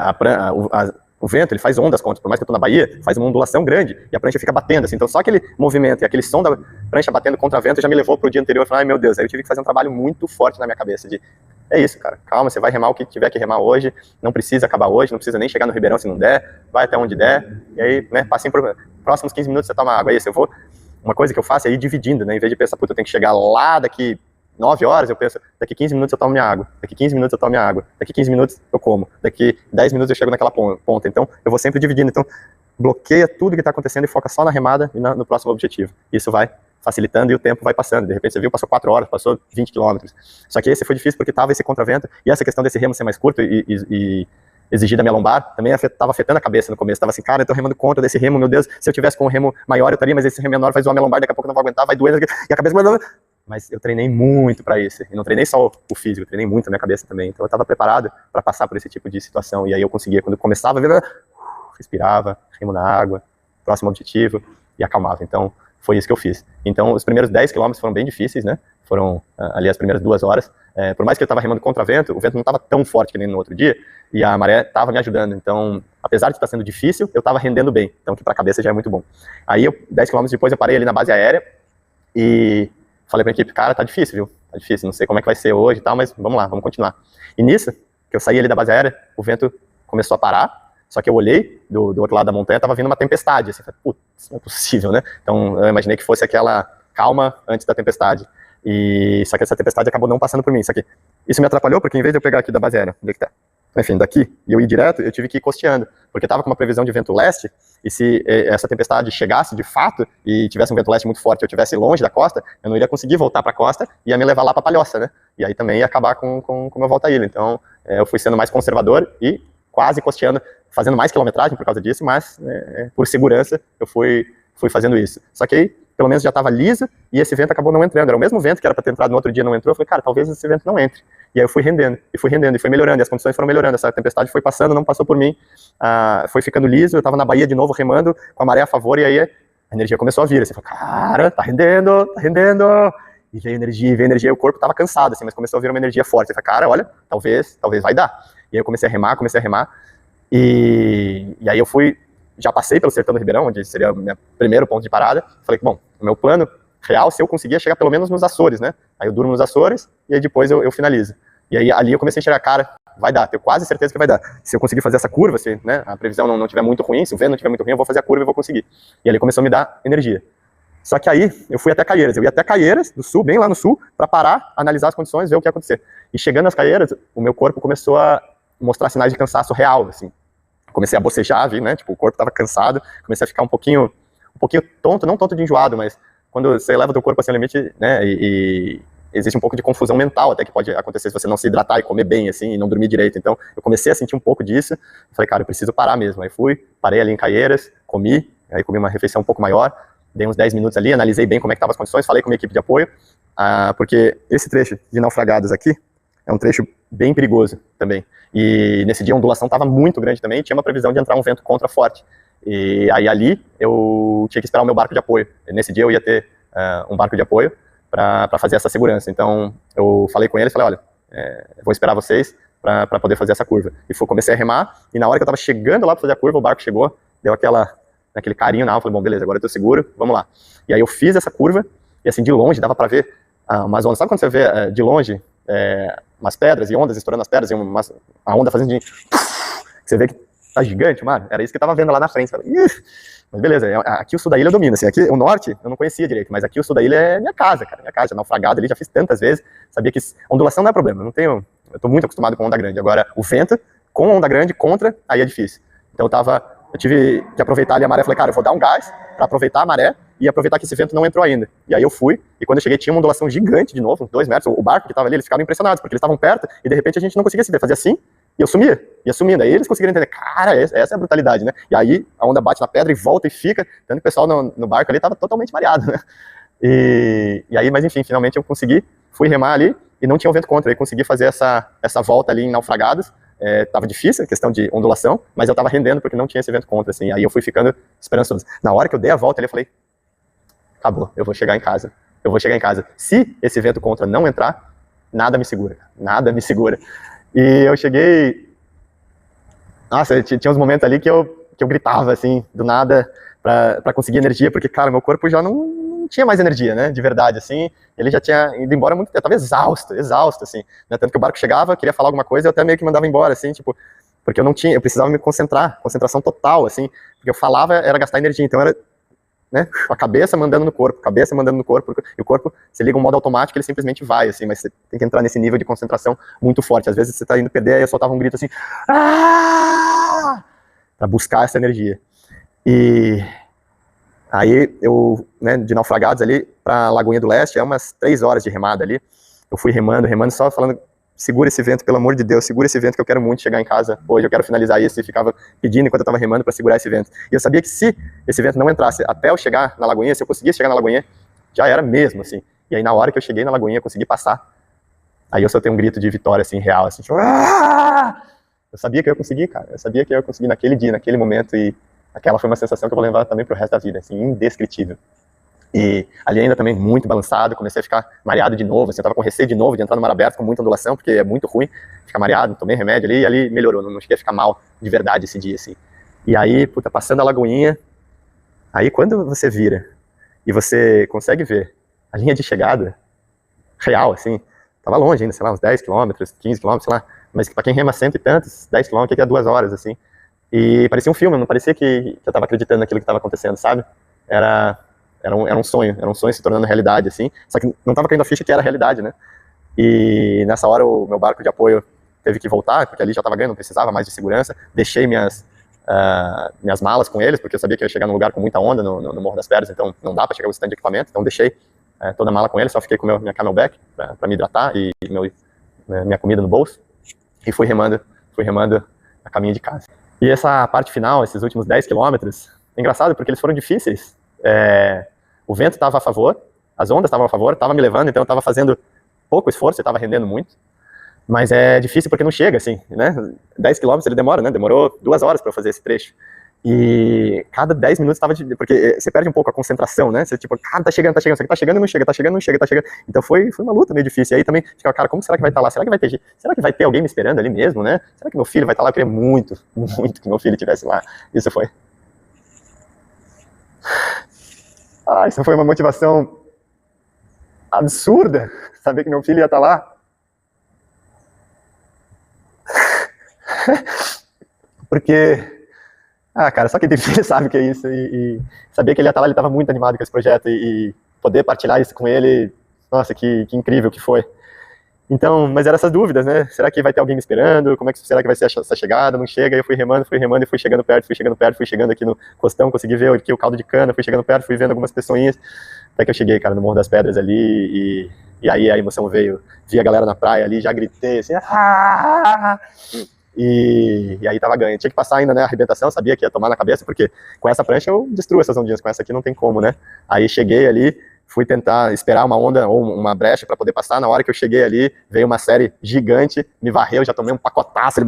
o vento, ele faz ondas contra, por mais que eu tô na Bahia, faz uma ondulação grande, e a prancha fica batendo, assim, então só aquele movimento e aquele som da prancha batendo contra o vento já me levou pro dia anterior, e falei, ai meu Deus, aí eu tive que fazer um trabalho muito forte na minha cabeça, de, é isso, cara, calma, você vai remar o que tiver que remar hoje, não precisa acabar hoje, não precisa nem chegar no Ribeirão se não der, vai até onde der, e aí, né, passem por próximos 15 minutos você toma água, é isso, eu vou, uma coisa que eu faço é ir dividindo, né, em vez de pensar, puta, eu tenho que chegar lá daqui 9 horas, eu penso, daqui 15 minutos eu tomo minha água, daqui 15 minutos eu tomo minha água, daqui 15 minutos eu como, daqui 10 minutos eu chego naquela ponta. Então, eu vou sempre dividindo. Então, bloqueia tudo que está acontecendo e foca só na remada e no próximo objetivo. Isso vai facilitando e o tempo vai passando. De repente, você viu, passou 4 horas, passou 20 quilômetros. Só que esse foi difícil porque estava esse contravento e essa questão desse remo ser mais curto e exigir da minha lombar, também estava afetando a cabeça no começo. Estava assim, cara, eu tô remando contra desse remo, meu Deus, se eu tivesse com um remo maior eu estaria, mas esse remo menor vai zoar minha lombar, daqui a pouco eu não vou aguentar, vai doendo, e a cabeça... Mas eu treinei muito para isso, e não treinei só o físico, eu treinei muito a minha cabeça também, então eu estava preparado para passar por esse tipo de situação, e aí eu conseguia, quando eu começava a ver, respirava, remo na água, próximo objetivo, e acalmava, então foi isso que eu fiz. Então os primeiros 10 quilômetros foram bem difíceis, né, foram ali as primeiras 2 horas, por mais que eu estava remando contra vento, o vento não estava tão forte que nem no outro dia, e a maré estava me ajudando, então apesar de estar sendo difícil, eu estava rendendo bem, então que para a cabeça já é muito bom. Aí 10 quilômetros depois eu parei ali na base aérea, e falei pra equipe, cara, tá difícil, viu? Tá difícil, não sei como é que vai ser hoje e tal, mas vamos lá, vamos continuar. E nisso, que eu saí ali da base aérea, o vento começou a parar, só que eu olhei do outro lado da montanha, tava vindo uma tempestade, assim, falei, putz, não é possível, né? Então eu imaginei que fosse aquela calma antes da tempestade. E só que essa tempestade acabou não passando por mim, só que isso me atrapalhou, porque em vez de eu pegar aqui da base aérea, onde é que tá? Enfim, daqui, e eu ir direto, eu tive que ir costeando, porque estava com uma previsão de vento leste, e se essa tempestade chegasse de fato, e tivesse um vento leste muito forte, eu estivesse longe da costa, eu não iria conseguir voltar para a costa, ia me levar lá para Palhoça, né? E aí também ia acabar com a minha volta à ilha. Então, eu fui sendo mais conservador e quase costeando, fazendo mais quilometragem por causa disso, mas por segurança eu fui fazendo isso. Só que aí, pelo menos já estava liso, e esse vento acabou não entrando. Era o mesmo vento que era para ter entrado no outro dia, não entrou. Eu falei, cara, talvez esse vento não entre. E aí eu fui rendendo, e foi melhorando, e as condições foram melhorando. Essa tempestade foi passando, não passou por mim, foi ficando liso, eu estava na Bahia de novo, remando, com a maré a favor, e aí a energia começou a vir. Você falou, cara, tá rendendo, e veio energia, e o corpo estava cansado, assim, mas começou a vir uma energia forte. Eu falei, cara, olha, talvez vai dar. E aí eu comecei a remar, e aí eu já passei pelo Sertão do Ribeirão, onde seria o meu primeiro ponto de parada. Falei, bom, o meu plano real, se eu conseguia chegar pelo menos nos Açores, né? Aí eu durmo nos Açores, e aí depois eu finalizo. E aí ali eu comecei a enxergar, cara, vai dar, tenho quase certeza que vai dar. Se eu conseguir fazer essa curva, se, né, a previsão não tiver muito ruim, se o vento não estiver muito ruim, eu vou fazer a curva e vou conseguir. E ali começou a me dar energia. Só que aí eu fui até Caieiras, eu ia até Caieiras, do sul, bem lá no sul, para parar, analisar as condições, ver o que ia acontecer. E chegando nas Caieiras, o meu corpo começou a mostrar sinais de cansaço real, assim. Comecei a bocejar, vi, né, tipo, o corpo estava cansado, comecei a ficar um pouquinho tonto, não tonto de enjoado, mas quando você leva o teu corpo assim ao limite, né, e existe um pouco de confusão mental até que pode acontecer se você não se hidratar e comer bem, assim, e não dormir direito. Então, eu comecei a sentir um pouco disso, falei, cara, eu preciso parar mesmo. Aí parei ali em Caieiras, comi uma refeição um pouco maior, dei uns 10 minutos ali, analisei bem como é que estavam as condições, falei com a minha equipe de apoio, porque esse trecho de Naufragados aqui é um trecho bem perigoso também. E nesse dia a ondulação estava muito grande também, tinha uma previsão de entrar um vento contra forte. E aí ali eu tinha que esperar o meu barco de apoio. E nesse dia eu ia ter um barco de apoio para fazer essa segurança. Então eu falei com eles, falei, olha, vou esperar vocês para poder fazer essa curva. E comecei a remar, e na hora que eu estava chegando lá para fazer a curva, o barco chegou, deu aquele carinho na água, falei, bom, beleza, agora eu tô seguro, vamos lá. E aí eu fiz essa curva, e assim, de longe dava para ver umas ondas. Sabe quando você vê de longe umas pedras e ondas estourando as pedras, e a onda fazendo de... Você vê que tá gigante, mano. Era isso que eu tava vendo lá na frente. Falei, mas beleza, aqui o sul da ilha eu domino, assim, aqui o norte eu não conhecia direito, mas aqui o sul da ilha é minha casa, cara, naufragado ali, já fiz tantas vezes, sabia que ondulação não é problema, eu tô muito acostumado com onda grande. Agora, o vento com onda grande contra, aí é difícil. Então eu tive que aproveitar ali a maré, falei, cara, eu vou dar um gás pra aproveitar a maré e aproveitar que esse vento não entrou ainda. E aí eu fui, e quando eu cheguei tinha uma ondulação gigante de novo, 2 metros, o barco que tava ali, eles ficaram impressionados, porque eles estavam perto, e de repente a gente não conseguia se ver, fazia assim, e eu ia sumindo, aí eles conseguiram entender, cara, essa é a brutalidade, né? E aí a onda bate na pedra e volta e fica, tanto que o pessoal no barco ali tava totalmente mareado, né? E aí, mas enfim, finalmente eu fui remar ali, e não tinha um vento contra, aí consegui fazer essa volta ali em Naufragados, tava difícil a questão de ondulação, mas eu tava rendendo porque não tinha esse vento contra, assim, aí eu fui ficando esperançoso. Na hora que eu dei a volta ali, eu falei, acabou, eu vou chegar em casa. Se esse vento contra não entrar, nada me segura. E eu cheguei... Nossa, tinha uns momentos ali que eu gritava, assim, do nada, pra conseguir energia, porque, cara, meu corpo já não tinha mais energia, né, de verdade, assim, ele já tinha ido embora muito, eu tava exausto, assim, né, tanto que o barco chegava, queria falar alguma coisa, eu até meio que mandava embora, assim, tipo, porque eu precisava me concentrar, concentração total, assim, porque eu falava, era gastar energia, então era, né, a cabeça mandando no corpo, e o corpo, você liga um modo automático, ele simplesmente vai, assim, mas você tem que entrar nesse nível de concentração muito forte, às vezes você tá indo perder, aí eu soltava um grito assim, pra buscar essa energia. E aí eu, né, de Naufragados ali pra Lagoinha do Leste, é umas 3 horas de remada ali, eu fui remando, só falando, segura esse vento, pelo amor de Deus, segura esse vento que eu quero muito chegar em casa hoje, eu quero finalizar isso, e ficava pedindo enquanto eu tava remando pra segurar esse vento. E eu sabia que se esse vento não entrasse até eu chegar na Lagoinha, se eu conseguisse chegar na Lagoinha, já era mesmo, assim. E aí na hora que eu cheguei na Lagoinha, eu consegui passar, aí eu soltei um grito de vitória, assim, real, assim, tipo, Aaah! Eu sabia que eu ia conseguir, cara, naquele dia, naquele momento, e aquela foi uma sensação que eu vou levar também pro resto da vida, assim, indescritível. E ali ainda também muito balançado, comecei a ficar mareado de novo, assim, eu tava com receio de novo de entrar no mar aberto com muita ondulação, porque é muito ruim ficar mareado, tomei remédio ali, e ali melhorou, não cheguei a ficar mal de verdade esse dia, assim. E aí, puta, passando a Lagoinha, aí quando você vira e você consegue ver a linha de chegada real, assim, tava longe ainda, sei lá, uns 10 quilômetros, 15 quilômetros, sei lá, mas pra quem rema cento e tantos, 10 quilômetros, que é 2 horas, assim, e parecia um filme, não parecia que eu tava acreditando naquilo que tava acontecendo, sabe? Era um sonho se tornando realidade, assim, só que não tava caindo a ficha que era realidade, né? E nessa hora o meu barco de apoio teve que voltar, porque ali já tava ganhando, não precisava mais de segurança, deixei minhas malas com eles, porque eu sabia que eu ia chegar num lugar com muita onda, no Morro das Pedras, então não dá pra chegar com o stand de equipamento, então deixei toda a mala com eles, só fiquei com minha camelback pra me hidratar e minha comida no bolso, e fui remando a caminho de casa. E essa parte final, esses últimos 10 quilômetros, é engraçado porque eles foram difíceis. O vento estava a favor, as ondas estavam a favor, estava me levando, então eu estava fazendo pouco esforço, eu estava rendendo muito, mas é difícil porque não chega, assim, né, 10 quilômetros ele demora, né, demorou 2 horas para eu fazer esse trecho, e cada 10 minutos porque você perde um pouco a concentração, né, você tipo, cara, tá chegando, só que tá chegando e não chega, então foi uma luta meio difícil, e aí também, ficava, cara, como será que vai estar lá, será que vai ter alguém me esperando ali mesmo, né, será que meu filho vai estar lá, eu queria muito que meu filho estivesse lá, isso foi. Isso foi uma motivação absurda, saber que meu filho ia estar lá. Porque, cara, só quem tem filho sabe o que é isso, e saber que ele ia estar lá, ele estava muito animado com esse projeto, e poder partilhar isso com ele, nossa, que incrível que foi. Então, mas eram essas dúvidas, né? Será que vai ter alguém me esperando? Será que vai ser essa chegada? Não chega? E eu fui remando e fui chegando perto, fui chegando aqui no costão, consegui ver aqui o caldo de cana, fui chegando perto, fui vendo algumas pessoinhas, até que eu cheguei, cara, no Morro das Pedras ali, e aí a emoção veio, vi a galera na praia ali, já gritei, assim, e aí tava ganho. Tinha que passar ainda, né, a arrebentação, sabia que ia tomar na cabeça, porque com essa prancha eu destruo essas ondinhas, com essa aqui não tem como, né? Aí cheguei ali, fui tentar esperar uma onda ou uma brecha para poder passar. Na hora que eu cheguei ali, veio uma série gigante, me varreu, já tomei um pacotaço,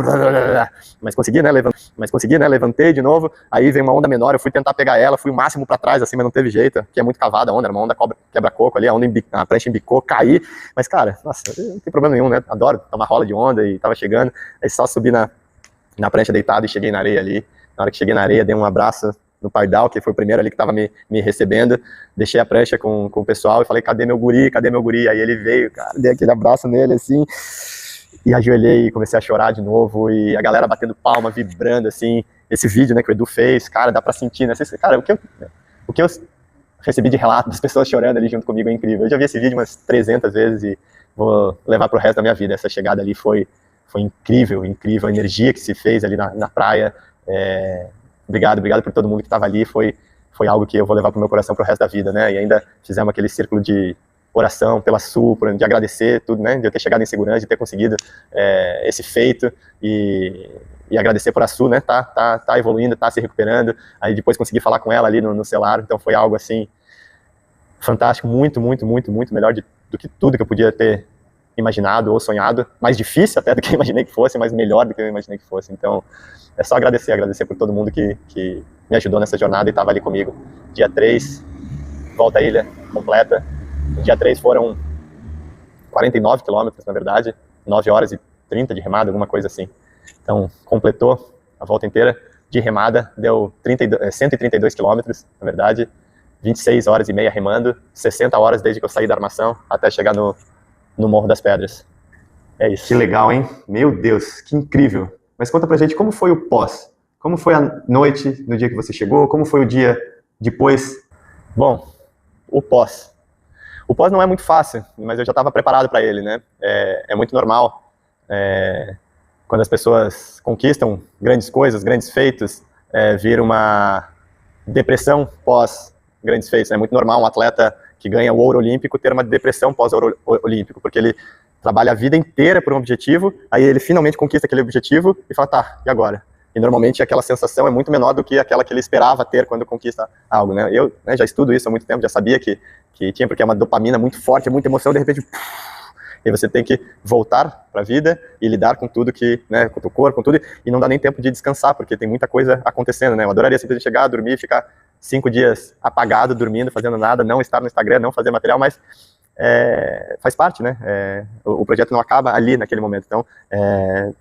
mas consegui, né, levantei de novo, aí veio uma onda menor, eu fui tentar pegar ela, fui o máximo para trás, assim, mas não teve jeito, que é muito cavada a onda, era uma onda quebra-coco ali, a prancha embicou, caí, mas, cara, nossa, não tem problema nenhum, né, adoro tomar rola de onda, e tava chegando, aí só subi na prancha deitado e cheguei na areia ali. Na hora que cheguei na areia, dei um abraço no Pardal, que foi o primeiro ali que estava me recebendo, deixei a prancha com o pessoal e falei, cadê meu guri? Aí ele veio, cara, dei aquele abraço nele, assim, e ajoelhei e comecei a chorar de novo, e a galera batendo palma, vibrando, assim, esse vídeo, né, que o Edu fez, cara, dá pra sentir, né, cara, o que eu recebi de relato das pessoas chorando ali junto comigo é incrível. Eu já vi esse vídeo umas 300 vezes e vou levar pro resto da minha vida. Essa chegada ali foi incrível, a energia que se fez ali na praia, Obrigado por todo mundo que estava ali, foi algo que eu vou levar pro meu coração pro resto da vida, né, e ainda fizemos aquele círculo de oração pela Sul, de agradecer tudo, né, de eu ter chegado em segurança, de ter conseguido esse feito, e agradecer por a Sul, né, tá evoluindo, tá se recuperando, aí depois consegui falar com ela ali no celular, então foi algo assim, fantástico, muito melhor do que tudo que eu podia ter imaginado ou sonhado, mais difícil até do que eu imaginei que fosse, mas melhor do que eu imaginei que fosse. Então, é só agradecer por todo mundo que me ajudou nessa jornada e estava ali comigo. Dia 3, volta à ilha completa. No dia 3 foram 49 quilômetros, na verdade, 9 horas e 30 de remada, alguma coisa assim. Então, completou a volta inteira de remada, deu 132 quilômetros, na verdade, 26 horas e meia remando, 60 horas desde que eu saí da armação até chegar no Morro das Pedras. É isso. Que legal, hein? Meu Deus, que incrível. Mas conta pra gente como foi o pós. Como foi a noite no dia que você chegou? Como foi o dia depois? Bom, o pós. O pós não é muito fácil, mas eu já estava preparado para ele, né? É muito normal. Quando as pessoas conquistam grandes coisas, grandes feitos, vir uma depressão pós grandes feitos. É muito normal um atleta que ganha o ouro olímpico ter uma depressão pós-ouro olímpico, porque ele trabalha a vida inteira por um objetivo, aí ele finalmente conquista aquele objetivo e fala, tá, e agora? E normalmente aquela sensação é muito menor do que aquela que ele esperava ter quando conquista algo, né? Eu já estudo isso há muito tempo, já sabia que tinha, porque é uma dopamina muito forte, é muita emoção, de repente... E você tem que voltar para a vida e lidar com tudo que, né, com o teu corpo, com tudo, e não dá nem tempo de descansar, porque tem muita coisa acontecendo, né? Eu adoraria simplesmente chegar, dormir, ficar 5 dias apagado, dormindo, fazendo nada, não estar no Instagram, não fazer material, mas faz parte, né? O projeto não acaba ali naquele momento, então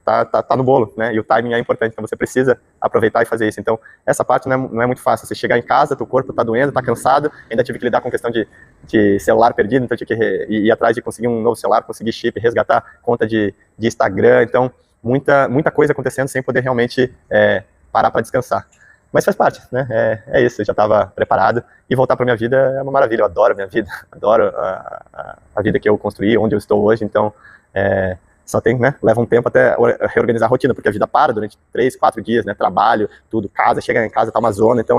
tá no bolo, né? E o timing é importante, então você precisa aproveitar e fazer isso. Então essa parte não é muito fácil. Você chegar em casa, teu corpo tá doendo, tá cansado, ainda tive que lidar com questão de celular perdido, então tive que ir atrás de conseguir um novo celular, conseguir chip, resgatar conta de Instagram, então muita coisa acontecendo sem poder realmente parar para descansar. Mas faz parte, né? É isso, eu já estava preparado. E voltar para minha vida é uma maravilha. Eu adoro a minha vida, adoro a vida que eu construí, onde eu estou hoje. Então, só tem, né? Leva um tempo até reorganizar a rotina, porque a vida para durante 3, 4 dias, né? Trabalho, tudo, casa, chega em casa, tá uma zona. Então,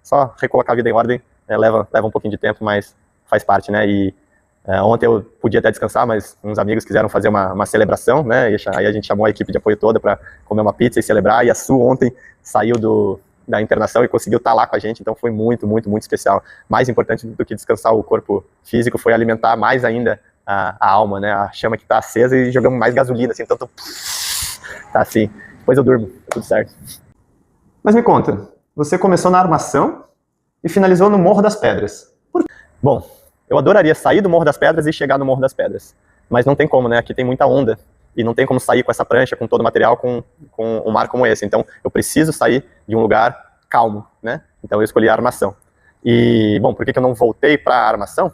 só recolocar a vida em ordem. Leva um pouquinho de tempo, mas faz parte, né? E ontem eu podia até descansar, mas uns amigos quiseram fazer uma celebração, né? E aí a gente chamou a equipe de apoio toda para comer uma pizza e celebrar. E a Su ontem saiu da internação e conseguiu estar lá com a gente, então foi muito, muito, muito especial. Mais importante do que descansar o corpo físico foi alimentar mais ainda a alma, né? A chama que está acesa, e jogamos mais gasolina, assim, então tá assim. Depois eu durmo, tá tudo certo. Mas me conta, você começou na armação e finalizou no Morro das Pedras. Bom, eu adoraria sair do Morro das Pedras e chegar no Morro das Pedras, mas não tem como, né? Aqui tem muita onda. E não tem como sair com essa prancha, com todo o material, com um mar como esse. Então, eu preciso sair de um lugar calmo, né? Então, eu escolhi a armação. E, bom, por que eu não voltei para a armação?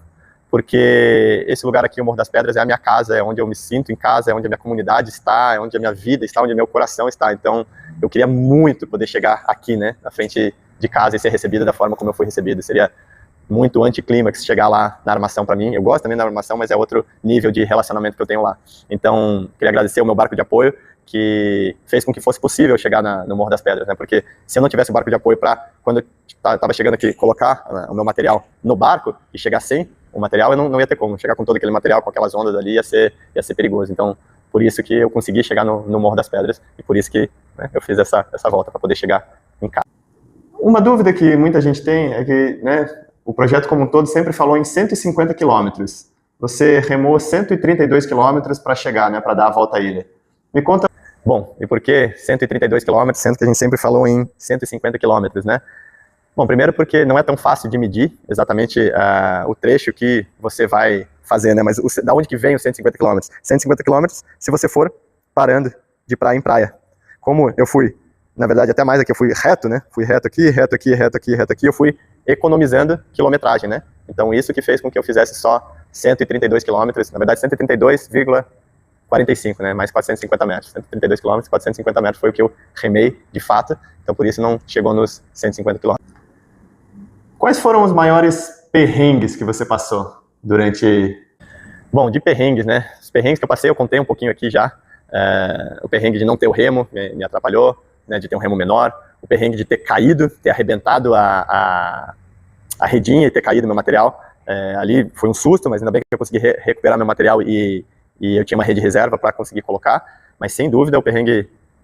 Porque esse lugar aqui, o Morro das Pedras, é a minha casa, é onde eu me sinto em casa, é onde a minha comunidade está, é onde a minha vida está, onde o meu coração está. Então, eu queria muito poder chegar aqui, né? Na frente de casa e ser recebido da forma como eu fui recebido. Seria muito anticlímax chegar lá na armação para mim. Eu gosto também da armação, mas é outro nível de relacionamento que eu tenho lá. Então, queria agradecer o meu barco de apoio, que fez com que fosse possível chegar no Morro das Pedras, né? Porque se eu não tivesse o barco de apoio para, quando eu estava chegando aqui, colocar o meu material no barco e chegar sem o material, eu não ia ter como. Chegar com todo aquele material, com aquelas ondas ali, ia ser perigoso. Então, por isso que eu consegui chegar no Morro das Pedras, e por isso que, né, eu fiz essa volta, para poder chegar em casa. Uma dúvida que muita gente tem é que, né, o projeto como um todo sempre falou em 150 quilômetros. Você remou 132 quilômetros para chegar, né, para dar a volta à ilha. Me conta. Bom, e por que 132 quilômetros, sendo que a gente sempre falou em 150 quilômetros, né? Bom, primeiro porque não é tão fácil de medir exatamente o trecho que você vai fazer, né? Mas da onde que vem os 150 quilômetros? 150 quilômetros se você for parando de praia em praia. Como eu fui, na verdade, até mais aqui, eu fui reto, né? Fui reto aqui, reto aqui, reto aqui, reto aqui, eu fui economizando quilometragem, né? Então isso que fez com que eu fizesse só 132 quilômetros, na verdade 132,45, né? Mais 450 metros. 132 quilômetros, 450 metros foi o que eu remei de fato, então por isso não chegou nos 150 quilômetros. Quais foram os maiores perrengues que você passou durante... Bom, de perrengues, né? Os perrengues que eu passei, eu contei um pouquinho aqui já. O perrengue de não ter o remo me atrapalhou, né? De ter um remo menor. O perrengue de ter caído, ter arrebentado a redinha e ter caído meu material. Ali foi um susto, mas ainda bem que eu consegui recuperar meu material e eu tinha uma rede reserva para conseguir colocar. Mas sem dúvida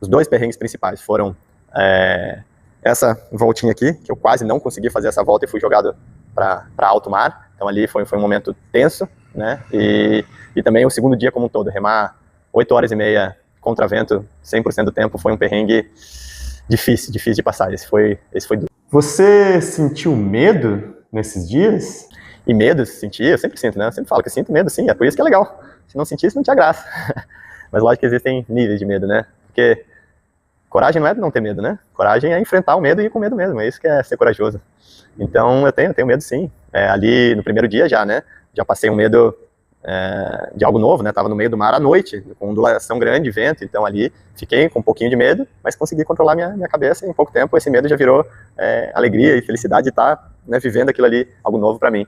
os dois perrengues principais foram essa voltinha aqui, que eu quase não consegui fazer essa volta e fui jogado para alto mar. Então ali foi um momento tenso, né? E também o segundo dia como um todo, remar 8 horas e meia contra vento, 100% do tempo, foi um perrengue difícil de passar. Esse foi duro. Você sentiu medo nesses dias? E medo, sentir, eu sempre sinto, né? Eu sempre falo que eu sinto medo, sim, é por isso que é legal. Se não sentisse, não tinha graça. Mas lógico que existem níveis de medo, né? Porque coragem não é não ter medo, né? Coragem é enfrentar o medo e ir com medo mesmo, é isso que é ser corajoso. Então eu tenho medo sim. Ali no primeiro dia já, né? Já passei um medo de algo novo, né? Tava no meio do mar à noite, com ondulação grande, vento, então ali fiquei com um pouquinho de medo, mas consegui controlar minha cabeça e em pouco tempo esse medo já virou alegria e felicidade de estar, né, vivendo aquilo ali, algo novo para mim.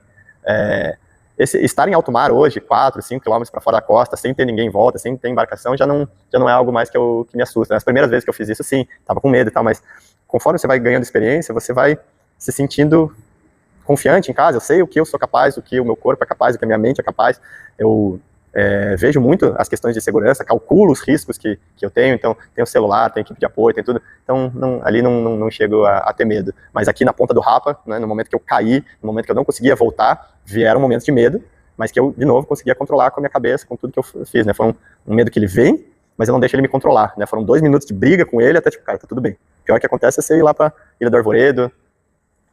Estar em alto mar hoje, 4, 5 quilômetros para fora da costa, sem ter ninguém em volta, sem ter embarcação, já não é algo mais que me assusta. As primeiras vezes que eu fiz isso, sim, tava com medo e tal, mas conforme você vai ganhando experiência, você vai se sentindo confiante em casa. Eu sei o que eu sou capaz, o que o meu corpo é capaz, o que a minha mente é capaz. Eu vejo muito as questões de segurança, calculo os riscos que eu tenho, então tem o celular, tem equipe de apoio, tem tudo, então ali não chego a ter medo. Mas aqui na ponta do Rapa, né, no momento que eu caí, no momento que eu não conseguia voltar, vieram momentos de medo, mas que eu, de novo, conseguia controlar com a minha cabeça, com tudo que eu fiz, né, foi um medo que ele vem, mas eu não deixo ele me controlar, né, foram 2 minutos de briga com ele, até tipo, cara, tá tudo bem. O pior que acontece é você ir lá pra Ilha do Arvoredo,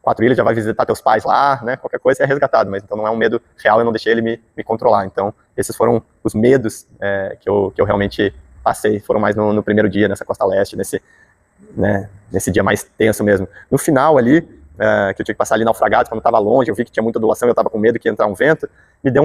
4 ilhas, já vai visitar teus pais lá, né, qualquer coisa é resgatado, mas então não é um medo real, eu não deixei ele me controlar. Então esses foram os medos que eu realmente passei, foram mais no primeiro dia, nessa costa leste, nesse dia mais tenso mesmo. No final ali, que eu tinha que passar ali naufragado, quando eu estava longe, eu vi que tinha muita ondulação, eu estava com medo que ia entrar um vento, me deu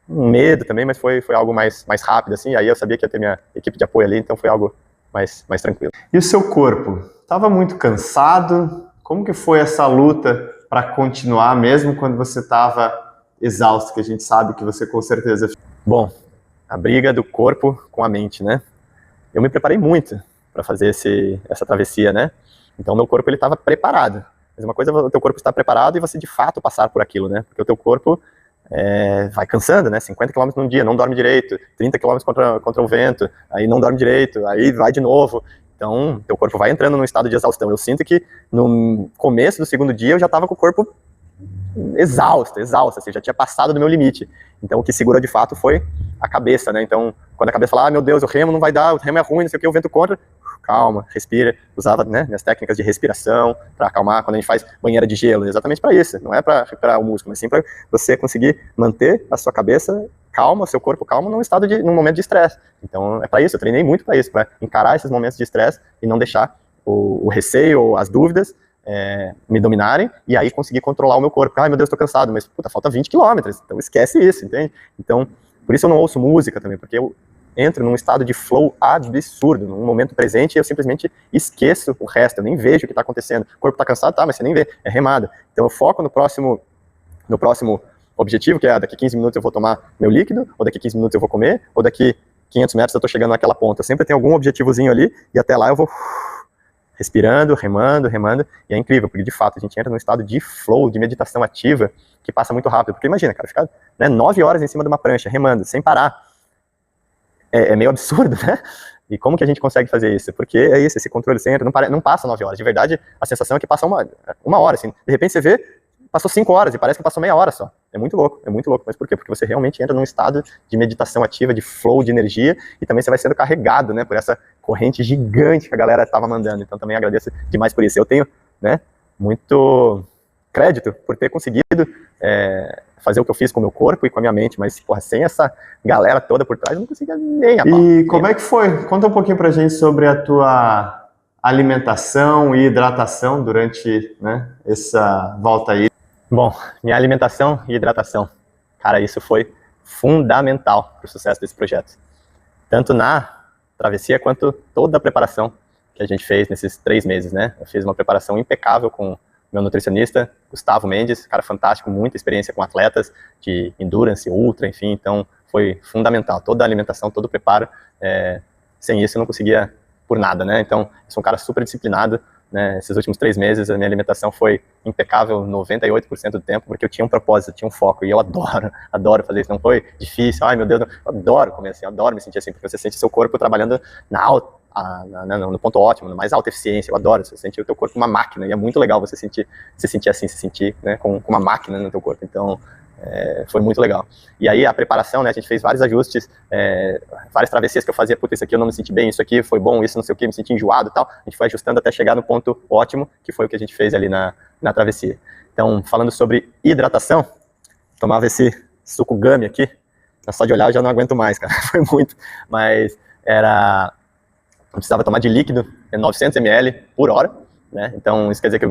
um medo também, mas foi algo mais rápido, assim, aí eu sabia que ia ter minha equipe de apoio ali, então foi algo mais tranquilo. E o seu corpo? Estava muito cansado? Como que foi essa luta para continuar, mesmo quando você estava exausto, que a gente sabe que você com certeza... Bom, a briga do corpo com a mente, né? Eu me preparei muito para fazer essa travessia, né? Então meu corpo ele estava preparado. Mas uma coisa é o teu corpo estar preparado e você de fato passar por aquilo, né? Porque o teu corpo vai cansando, né? 50 km num dia, não dorme direito, 30 km contra o vento, aí não dorme direito, aí vai de novo. Então, teu corpo vai entrando num estado de exaustão. Eu sinto que no começo do segundo dia eu já estava com o corpo exausto, assim, já tinha passado do meu limite. Então, o que segura de fato foi a cabeça, né? Então, quando a cabeça fala, meu Deus, o remo não vai dar, o remo é ruim, não sei o que, o vento contra, calma, respira. Usava, né, minhas técnicas de respiração para acalmar quando a gente faz banheira de gelo, exatamente para isso. Não é para recuperar o músculo, mas sim para você conseguir manter a sua cabeça calma, o seu corpo calmo num momento de estresse. Então é para isso, eu treinei muito para isso, para encarar esses momentos de estresse e não deixar o receio ou as dúvidas me dominarem e aí conseguir controlar o meu corpo. Ai meu Deus, estou cansado, mas puta, falta 20 quilômetros, então esquece isso, entende? Então, por isso eu não ouço música também, porque eu entro num estado de flow absurdo, num momento presente, e eu simplesmente esqueço o resto, eu nem vejo o que está acontecendo. O corpo está cansado, tá, mas você nem vê, é remada. Então eu foco no próximo objetivo, que é daqui 15 minutos eu vou tomar meu líquido, ou daqui 15 minutos eu vou comer, ou daqui 500 metros eu tô chegando naquela ponta. Eu sempre tenho algum objetivozinho ali, e até lá eu vou respirando, remando, e é incrível, porque de fato a gente entra num estado de flow, de meditação ativa, que passa muito rápido. Porque imagina, cara, ficar 9 horas em cima de uma prancha, remando, sem parar, é meio absurdo, né? E como que a gente consegue fazer isso? Porque é isso, esse controle, você entra, não passa 9 horas, de verdade a sensação é que passa uma hora, assim, de repente você vê, passou 5 horas e parece que passou meia hora só. É muito louco, mas por quê? Porque você realmente entra num estado de meditação ativa, de flow, de energia, e também você vai sendo carregado, né, por essa corrente gigante que a galera estava mandando. Então também agradeço demais por isso. Eu tenho, né, muito crédito por ter conseguido fazer o que eu fiz com o meu corpo e com a minha mente, mas porra, sem essa galera toda por trás eu não conseguia nem a pau. E como é que foi? Conta um pouquinho pra gente sobre a tua alimentação e hidratação durante, né, essa volta aí. Bom, minha alimentação e hidratação, cara, isso foi fundamental para o sucesso desse projeto. Tanto na travessia quanto toda a preparação que a gente fez nesses 3 meses, né? Eu fiz uma preparação impecável com meu nutricionista, Gustavo Mendes, cara fantástico, muita experiência com atletas de endurance, ultra, enfim, então foi fundamental. Toda a alimentação, todo o preparo, sem isso eu não conseguia por nada, né? Então, eu sou um cara super disciplinado, né? Esses últimos 3 meses a minha alimentação foi impecável 98% do tempo, porque eu tinha um propósito, tinha um foco, e eu adoro fazer isso, não foi difícil, ai meu Deus, eu adoro comer assim, eu adoro me sentir assim, porque você sente seu corpo trabalhando no ponto ótimo, na mais alta eficiência, eu adoro, você sente o teu corpo uma máquina, e é muito legal você sentir assim, se sentir, né, com uma máquina no teu corpo, então Foi muito legal. E aí a preparação, né, a gente fez vários ajustes, várias travessias que eu fazia, puta, isso aqui eu não me senti bem, isso aqui foi bom, isso não sei o que, me senti enjoado e tal. A gente foi ajustando até chegar no ponto ótimo, que foi o que a gente fez ali na travessia. Então, falando sobre hidratação, tomava esse suco gummy aqui, só de olhar eu já não aguento mais, cara, foi muito, mas eu precisava tomar de líquido 900 ml por hora, né, então isso quer dizer que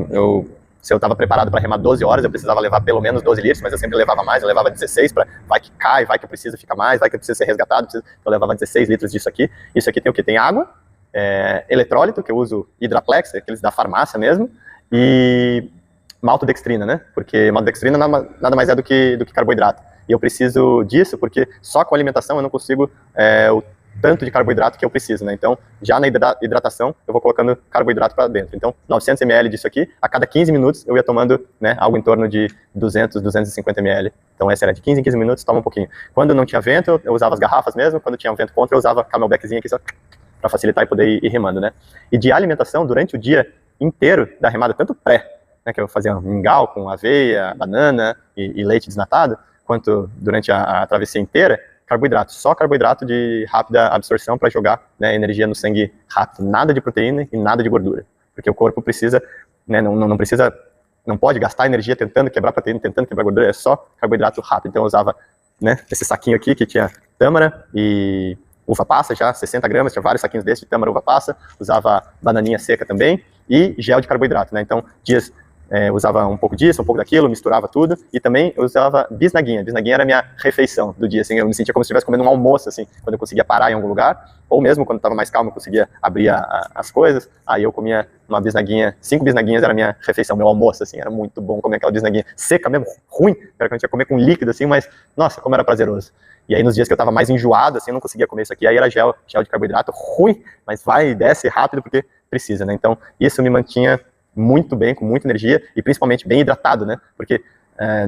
se eu estava preparado para remar 12 horas, eu precisava levar pelo menos 12 litros, mas eu sempre levava mais, eu levava 16, vai que cai, vai que eu preciso ficar mais, vai que eu preciso ser resgatado, então eu levava 16 litros disso aqui. Isso aqui tem o que? Tem água, eletrólito, que eu uso Hidraplex, aqueles da farmácia mesmo, e maltodextrina, né? Porque maltodextrina nada mais é do que carboidrato. E eu preciso disso porque só com alimentação eu não consigo o tanto de carboidrato que eu preciso, né? Então, já na hidratação, eu vou colocando carboidrato para dentro. Então, 900 ml disso aqui, a cada 15 minutos eu ia tomando, né, algo em torno de 200, 250 ml. Então, essa era de 15 em 15 minutos, toma um pouquinho. Quando não tinha vento, eu usava as garrafas mesmo. Quando tinha um vento contra, eu usava camelbackzinho aqui só para facilitar e poder ir remando, né? E de alimentação, durante o dia inteiro da remada, tanto pré, né, que eu fazia mingau com aveia, banana e leite desnatado, quanto durante a travessia inteira, carboidrato, só carboidrato de rápida absorção para jogar, né, energia no sangue rápido, nada de proteína e nada de gordura, porque o corpo precisa, né, não pode gastar energia tentando quebrar proteína, tentando quebrar gordura, é só carboidrato rápido. Então eu usava, né, esse saquinho aqui que tinha tâmara e uva passa já, 60 gramas, tinha vários saquinhos desses de tâmara, uva passa, usava bananinha seca também e gel de carboidrato, né, então usava um pouco disso, um pouco daquilo, misturava tudo, e também eu usava bisnaguinha. Bisnaguinha era a minha refeição do dia, assim, eu me sentia como se estivesse comendo um almoço, assim, quando eu conseguia parar em algum lugar, ou mesmo quando estava mais calmo, eu conseguia abrir as coisas, aí eu comia uma bisnaguinha, 5 bisnaguinhas era a minha refeição, meu almoço, assim, era muito bom comer aquela bisnaguinha seca mesmo, ruim, era que eu tinha que comer com líquido, assim, mas, nossa, como era prazeroso. E aí nos dias que eu estava mais enjoado, assim, eu não conseguia comer isso aqui, aí era gel de carboidrato, ruim, mas vai e desce rápido porque precisa, né, então isso me mantinha muito bem, com muita energia e principalmente bem hidratado, né? Porque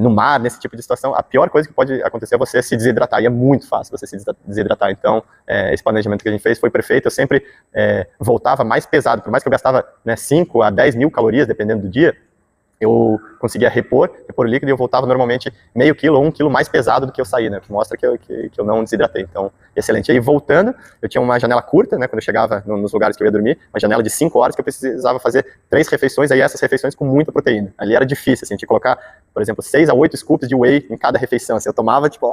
no mar, nesse tipo de situação, a pior coisa que pode acontecer é você se desidratar, e é muito fácil você se desidratar. Então, esse planejamento que a gente fez foi perfeito. Eu sempre voltava mais pesado, por mais que eu gastava, né, 5 a 10 mil calorias, dependendo do dia, eu conseguia repor o líquido e eu voltava normalmente meio quilo ou 1 quilo mais pesado do que eu saí, né? Que mostra que eu não desidratei. Então, excelente. E aí, voltando, eu tinha uma janela curta, né? Quando eu chegava nos lugares que eu ia dormir, uma janela de 5 horas que eu precisava fazer 3 refeições, aí essas refeições com muita proteína. Ali era difícil, assim, de colocar, por exemplo, 6 a 8 scoops de whey em cada refeição. Assim, eu tomava, tipo...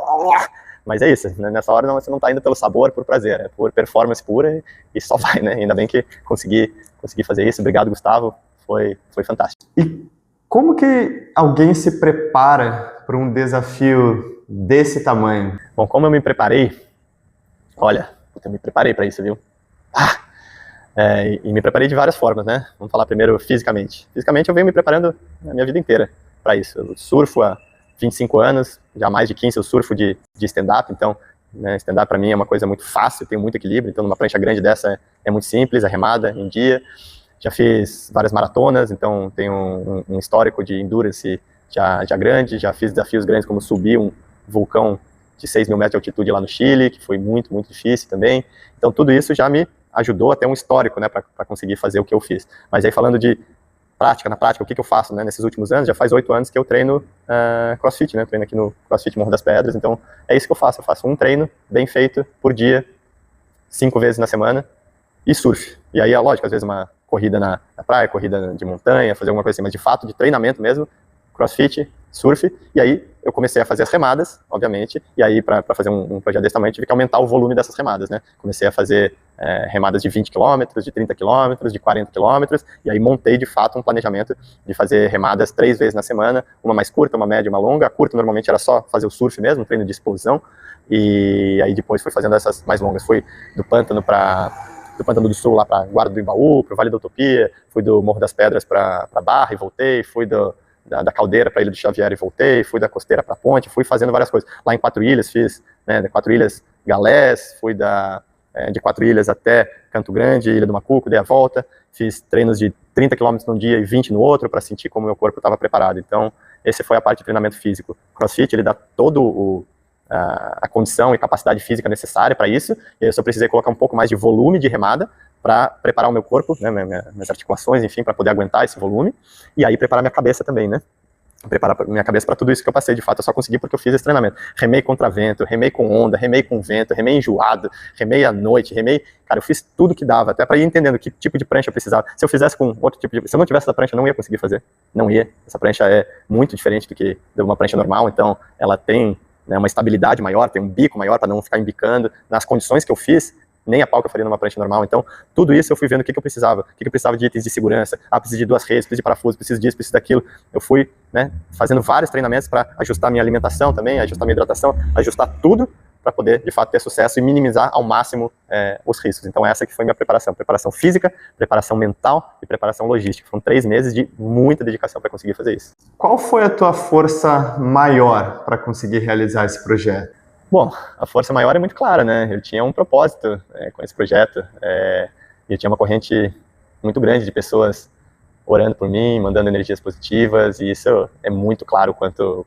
Mas é isso, né? Nessa hora você não tá indo pelo sabor, por prazer, é por performance pura e só vai, né? Ainda bem que consegui fazer isso. Obrigado, Gustavo. Foi fantástico. E como que alguém se prepara para um desafio desse tamanho? Bom, como eu me preparei, olha, eu me preparei para isso, viu? E me preparei de várias formas, né? Vamos falar primeiro fisicamente. Fisicamente eu venho me preparando a minha vida inteira para isso. Eu surfo há 25 anos, já há mais de 15 eu surfo de stand-up, então, né, stand-up para mim é uma coisa muito fácil, tem muito equilíbrio, então numa prancha grande dessa é muito simples, a remada em dia. Já fiz várias maratonas, então tenho um histórico de endurance já grande, já fiz desafios grandes como subir um vulcão de 6 mil metros de altitude lá no Chile, que foi muito, muito difícil também. Então tudo isso já me ajudou a ter um histórico, né, para conseguir fazer o que eu fiz. Mas aí falando de prática, na prática, o que eu faço, né, nesses últimos anos, já faz 8 anos que eu treino CrossFit, né, treino aqui no CrossFit Morro das Pedras, então é isso que eu faço um treino bem feito por dia, 5 vezes na semana, e surf. E aí é lógico, às vezes uma corrida na praia, corrida de montanha, fazer alguma coisa assim, mas de fato, de treinamento mesmo, CrossFit, surf, e aí eu comecei a fazer as remadas, obviamente, e aí para fazer um projeto desse tamanho, tive que aumentar o volume dessas remadas, né, comecei a fazer remadas de 20 km, de 30 km, de 40 km, e aí montei de fato um planejamento de fazer remadas 3 vezes na semana, uma mais curta, uma média, uma longa. A curta normalmente era só fazer o surf mesmo, treino de explosão, e aí depois fui fazendo essas mais longas, fui do Pântano do Sul lá para Guarda do Embaú, para o Vale da Utopia, fui do Morro das Pedras para Barra e voltei, fui da Caldeira para Ilha do Xavier e voltei, fui da Costeira para Ponte, fui fazendo várias coisas. Lá em 4 Ilhas fiz, né, de 4 Ilhas Galés, fui de 4 Ilhas até Canto Grande, Ilha do Macuco, dei a volta, fiz treinos de 30 km num dia e 20 no outro para sentir como meu corpo estava preparado. Então, essa foi a parte de treinamento físico. CrossFit, ele dá todo a condição e capacidade física necessária para isso, e aí eu só precisei colocar um pouco mais de volume de remada para preparar o meu corpo, né, minhas articulações, enfim, para poder aguentar esse volume, e aí preparar minha cabeça também, né. preparar minha cabeça para tudo isso que eu passei. De fato, eu só consegui porque eu fiz esse treinamento. Remei contra vento, remei com onda, remei com vento, remei enjoado, remei à noite, remei... Cara, eu fiz tudo que dava, até para ir entendendo que tipo de prancha eu precisava. Se eu fizesse com outro tipo de... Se eu não tivesse essa prancha, eu não ia conseguir fazer. Não ia. Essa prancha é muito diferente do que de uma prancha normal, então ela tem, né, uma estabilidade maior, tem um bico maior para não ficar embicando. Nas condições que eu fiz, nem a pau que eu faria numa prancha normal. Então, tudo isso eu fui vendo o que eu precisava. O que eu precisava de itens de segurança. Preciso de 2 redes, preciso de parafuso, preciso disso, preciso daquilo. Eu fui, né, fazendo vários treinamentos para ajustar minha alimentação também, ajustar minha hidratação, ajustar tudo para poder, de fato, ter sucesso e minimizar ao máximo os riscos. Então, essa que foi minha preparação. Preparação física, preparação mental e preparação logística. Foram 3 meses de muita dedicação para conseguir fazer isso. Qual foi a tua força maior para conseguir realizar esse projeto? Bom, a força maior é muito clara, né? Eu tinha um propósito com esse projeto. Eu tinha uma corrente muito grande de pessoas orando por mim, mandando energias positivas, e isso é muito claro quanto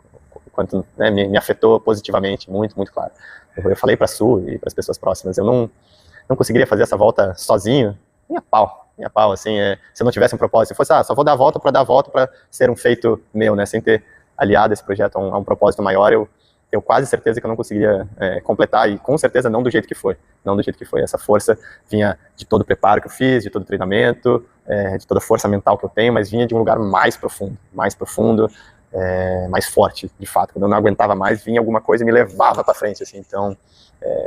né, me afetou positivamente, muito, muito claro. Eu falei para a Su e para as pessoas próximas, eu não conseguiria fazer essa volta sozinho, nem a pau, assim, se eu não tivesse um propósito. Se fosse, só vou dar a volta para ser um feito meu, né? Sem ter aliado esse projeto a um propósito maior, eu tenho quase certeza que eu não conseguiria completar, e com certeza não do jeito que foi. Não do jeito que foi. Essa força vinha de todo o preparo que eu fiz, de todo o treinamento, de toda a força mental que eu tenho, mas vinha de um lugar mais profundo, mais forte, de fato. Quando eu não aguentava mais, vinha alguma coisa e me levava para frente, assim. Então,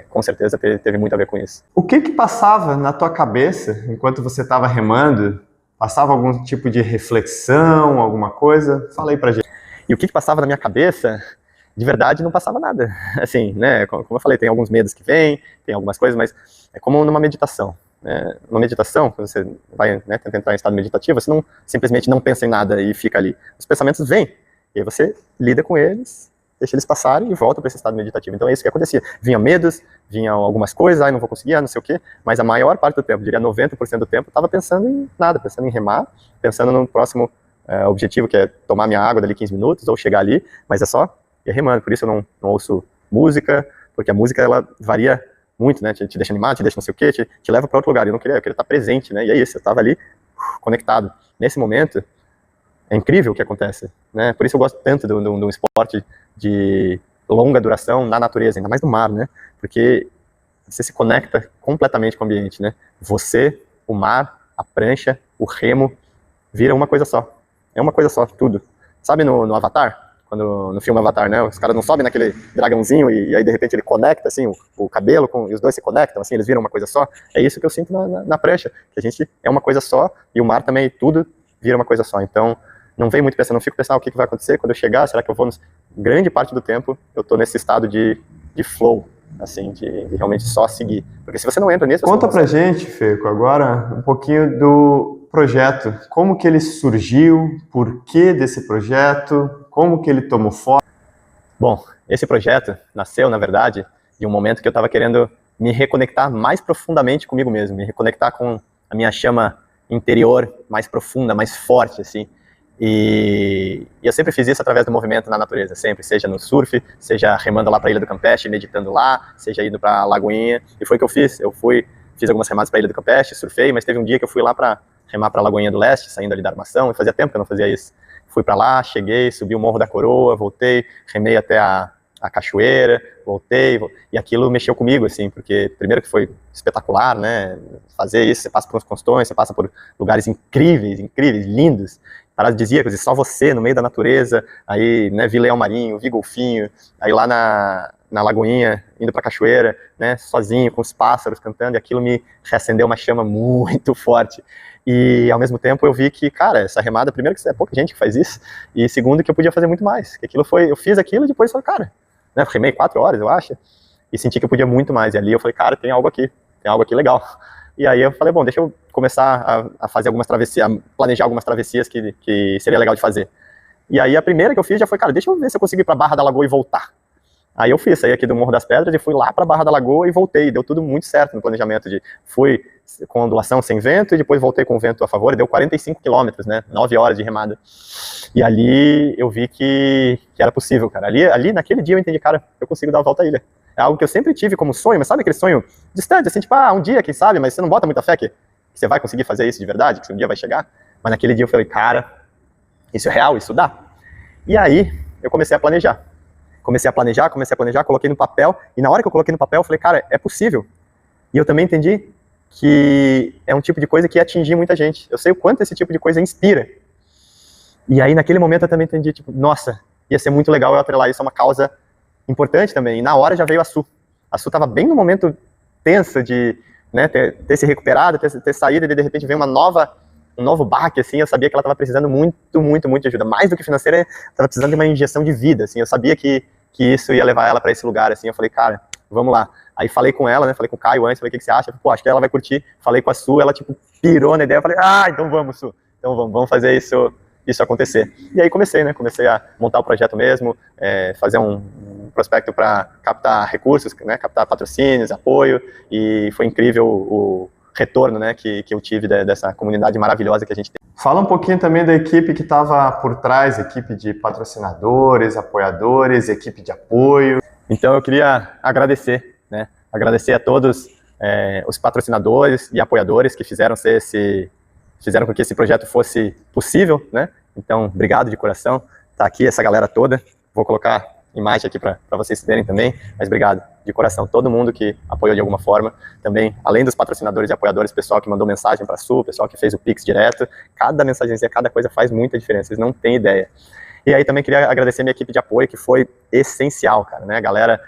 com certeza teve muito a ver com isso. O que passava na tua cabeça enquanto você estava remando? Passava algum tipo de reflexão, alguma coisa? Fala aí pra gente. E o que passava na minha cabeça? De verdade, não passava nada. Assim, né? Como eu falei, tem alguns medos que vêm, tem algumas coisas, mas é como numa meditação. Numa meditação, quando você vai, né, tentar entrar em estado meditativo, você não simplesmente não pensa em nada e fica ali. Os pensamentos vêm, e aí você lida com eles, deixa eles passarem e volta para esse estado meditativo. Então é isso que acontecia. Vinham medos, vinham algumas coisas, não vou conseguir, não sei o quê, mas a maior parte do tempo, diria 90% do tempo, eu estava pensando em nada, pensando em remar, pensando no próximo objetivo, que é tomar minha água dali 15 minutos, ou chegar ali, mas é só ir remando. Por isso eu não ouço música, porque a música, ela varia muito, né? Te deixa animado, te deixa não sei o quê, te leva para outro lugar. Eu queria estar presente, né? E é isso, eu estava ali conectado. Nesse momento, é incrível o que acontece, né? Por isso eu gosto tanto do esporte de longa duração na natureza, ainda mais no mar, né? Porque você se conecta completamente com o ambiente, né? Você, o mar, a prancha, o remo, vira uma coisa só. É uma coisa só, tudo. Sabe no Avatar? Quando no filme Avatar, né, os caras não sobem naquele dragãozinho e aí de repente ele conecta, assim, o cabelo, e os dois se conectam, assim, eles viram uma coisa só. É isso que eu sinto na prancha, que a gente é uma coisa só, e o mar também, tudo vira uma coisa só. Então, não vem muito pensando, não fico pensando o que vai acontecer quando eu chegar, será que eu vou... Grande parte do tempo, eu tô nesse estado de flow, assim, de realmente só seguir. Porque se você não entra nisso... Conta pra gente, Feco, agora um pouquinho do projeto. Como que ele surgiu, por que desse projeto, como que ele tomou forma? Bom, esse projeto nasceu, na verdade, de um momento que eu estava querendo me reconectar mais profundamente comigo mesmo, me reconectar com a minha chama interior mais profunda, mais forte, assim. E eu sempre fiz isso através do movimento na natureza, sempre, seja no surf, seja remando lá para a Ilha do Campeche, meditando lá, seja indo para a Lagoinha, e foi o que eu fiz. Fiz algumas remadas para a Ilha do Campeche, surfei, mas teve um dia que eu fui lá para remar para a Lagoinha do Leste, saindo ali da Armação, e fazia tempo que eu não fazia isso. Fui para lá, cheguei, subi o Morro da Coroa, voltei, remei até a cachoeira, voltei, e aquilo mexeu comigo, assim, porque primeiro que foi espetacular, né, fazer isso, você passa por uns costões, você passa por lugares incríveis, lindos, paradisíacos, e só você no meio da natureza, aí, né, vi leão marinho, vi golfinho, aí lá na Lagoinha, indo pra cachoeira, né, sozinho, com os pássaros cantando, e aquilo me reacendeu uma chama muito forte. E, ao mesmo tempo, eu vi que, cara, essa remada, primeiro que é pouca gente que faz isso, e segundo que eu podia fazer muito mais, que eu fiz aquilo e depois falei, cara, né, remei 4 horas, eu acho, e senti que eu podia muito mais, e ali eu falei, cara, tem algo aqui legal. E aí eu falei, bom, deixa eu começar a fazer algumas travessias, a planejar algumas travessias que seria legal de fazer. E aí a primeira que eu fiz já foi, cara, deixa eu ver se eu consigo ir pra Barra da Lagoa e voltar. Aí eu saí aqui do Morro das Pedras e fui lá pra Barra da Lagoa e voltei, deu tudo muito certo no planejamento, fui com ondulação sem vento e depois voltei com o vento a favor, e deu 45 quilômetros, né, 9 horas de remada. E ali eu vi que era possível, cara. Ali naquele dia eu entendi, cara, eu consigo dar a volta à ilha. É algo que eu sempre tive como sonho, mas sabe aquele sonho distante, assim, tipo, um dia, quem sabe, mas você não bota muita fé que você vai conseguir fazer isso de verdade, que um dia vai chegar. Mas naquele dia eu falei, cara, isso é real, isso dá. E aí, eu comecei a planejar. Comecei a planejar, coloquei no papel, e na hora que eu coloquei no papel, eu falei, cara, é possível. E eu também entendi que é um tipo de coisa que ia atingir muita gente. Eu sei o quanto esse tipo de coisa inspira. E aí, naquele momento, eu também entendi, tipo, nossa, ia ser muito legal eu atrelar isso a uma causa importante também. E na hora já veio a Su. A Su estava bem no momento tenso de, né, ter se recuperado, ter saído, e de repente veio um novo baque, assim. Eu sabia que ela estava precisando muito, muito, muito de ajuda. Mais do que financeira, estava precisando de uma injeção de vida, assim. Eu sabia que isso ia levar ela para esse lugar, assim. Eu falei, cara, vamos lá. Aí falei com ela, né, falei com o Caio antes, falei, o que você acha? Pô, acho que ela vai curtir. Falei com a Su, ela, tipo, pirou na ideia. Eu falei, então vamos, Su. Então vamos fazer isso acontecer. E aí comecei a montar o projeto mesmo, fazer um prospecto para captar recursos, né, captar patrocínios, apoio, e foi incrível o retorno, né, que eu tive dessa comunidade maravilhosa que a gente tem. Fala um pouquinho também da equipe que estava por trás, equipe de patrocinadores, apoiadores, equipe de apoio. Então eu queria agradecer, né, agradecer a todos os patrocinadores e apoiadores que fizeram com que esse projeto fosse possível, né? Então, obrigado de coração. Tá aqui essa galera toda. Vou colocar imagem aqui para vocês verem também, mas obrigado de coração. Todo mundo que apoiou de alguma forma. Também, além dos patrocinadores e apoiadores, pessoal que mandou mensagem para a Su, pessoal que fez o Pix direto. Cada mensagenzinha, cada coisa faz muita diferença. Vocês não têm ideia. E aí também queria agradecer a minha equipe de apoio, que foi essencial, cara, né? A galera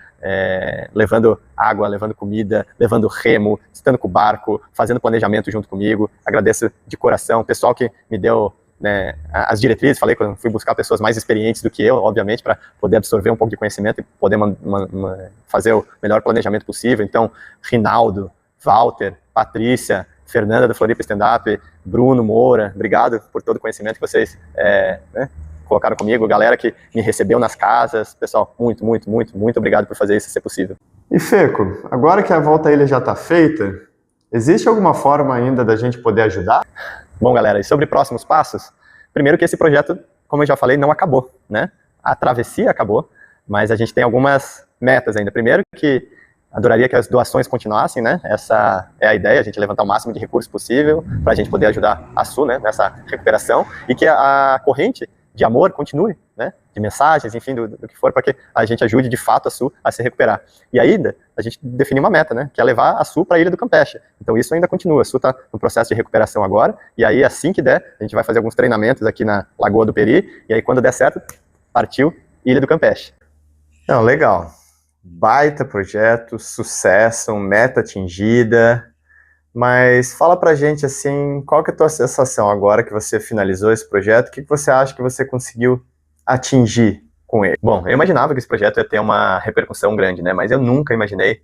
levando água, levando comida, levando remo, estando com o barco, fazendo planejamento junto comigo. Agradeço de coração. O pessoal que me deu, né, as diretrizes, falei que eu fui buscar pessoas mais experientes do que eu, obviamente, para poder absorver um pouco de conhecimento e poder fazer o melhor planejamento possível. Então, Rinaldo, Walter, Patrícia, Fernanda do Floripa Stand Up, Bruno Moura, obrigado por todo o conhecimento que vocês né, colocaram comigo, galera que me recebeu nas casas, pessoal, muito, muito, muito, muito obrigado por fazer isso ser possível. E Feco, agora que a volta à ilha já está feita, existe alguma forma ainda da gente poder ajudar? Bom, galera, e sobre próximos passos, primeiro que esse projeto, como eu já falei, não acabou, né? A travessia acabou, mas a gente tem algumas metas ainda. Primeiro que adoraria que as doações continuassem, né? Essa é a ideia, a gente levantar o máximo de recursos possível para a gente poder ajudar a Su, né, nessa recuperação, e que a corrente de amor continue, né, de mensagens, enfim, do que for, para que a gente ajude de fato a Su a se recuperar. E ainda, a gente definiu uma meta, né, que é levar a Su para a Ilha do Campeche. Então isso ainda continua, a Su está no processo de recuperação agora, e aí assim que der, a gente vai fazer alguns treinamentos aqui na Lagoa do Peri, e aí quando der certo, partiu Ilha do Campeche. Não, legal. Baita projeto, sucesso, meta atingida. Mas fala pra gente, assim, qual que é a tua sensação agora que você finalizou esse projeto? O que você acha que você conseguiu atingir com ele? Bom, eu imaginava que esse projeto ia ter uma repercussão grande, né? Mas eu nunca imaginei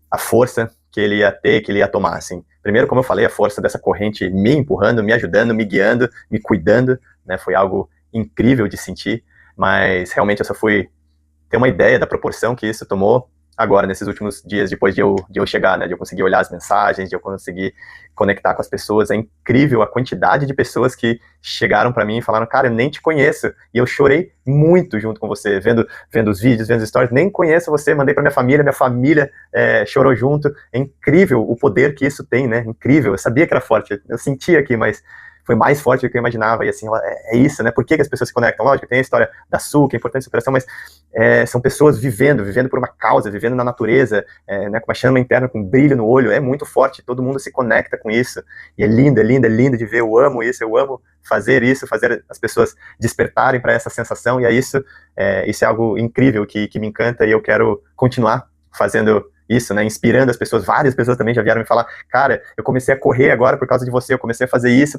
a força que ele ia ter, que ele ia tomar, assim. Primeiro, como eu falei, a força dessa corrente me empurrando, me ajudando, me guiando, me cuidando, né? Foi algo incrível de sentir, mas realmente eu só fui ter uma ideia da proporção que isso tomou agora, nesses últimos dias, depois de eu chegar, né, de eu conseguir olhar as mensagens, de eu conseguir conectar com as pessoas. É incrível a quantidade de pessoas que chegaram para mim e falaram, cara, eu nem te conheço, e eu chorei muito junto com você, vendo os vídeos, vendo os stories, nem conheço você, mandei para minha família chorou junto. É incrível o poder que isso tem, né, incrível. Eu sabia que era forte, eu sentia aqui, mas foi mais forte do que eu imaginava, e assim, é isso, né, por que as pessoas se conectam? Lógico, tem a história da Su, que é importante essa operação, mas são pessoas vivendo por uma causa, vivendo na natureza, né, com uma chama interna, com um brilho no olho, é muito forte, todo mundo se conecta com isso, e é lindo de ver, eu amo isso, eu amo fazer isso, fazer as pessoas despertarem para essa sensação, e isso é algo incrível que me encanta, e eu quero continuar fazendo isso, né, inspirando as pessoas. Várias pessoas também já vieram me falar, cara, eu comecei a correr agora por causa de você, eu comecei a fazer isso,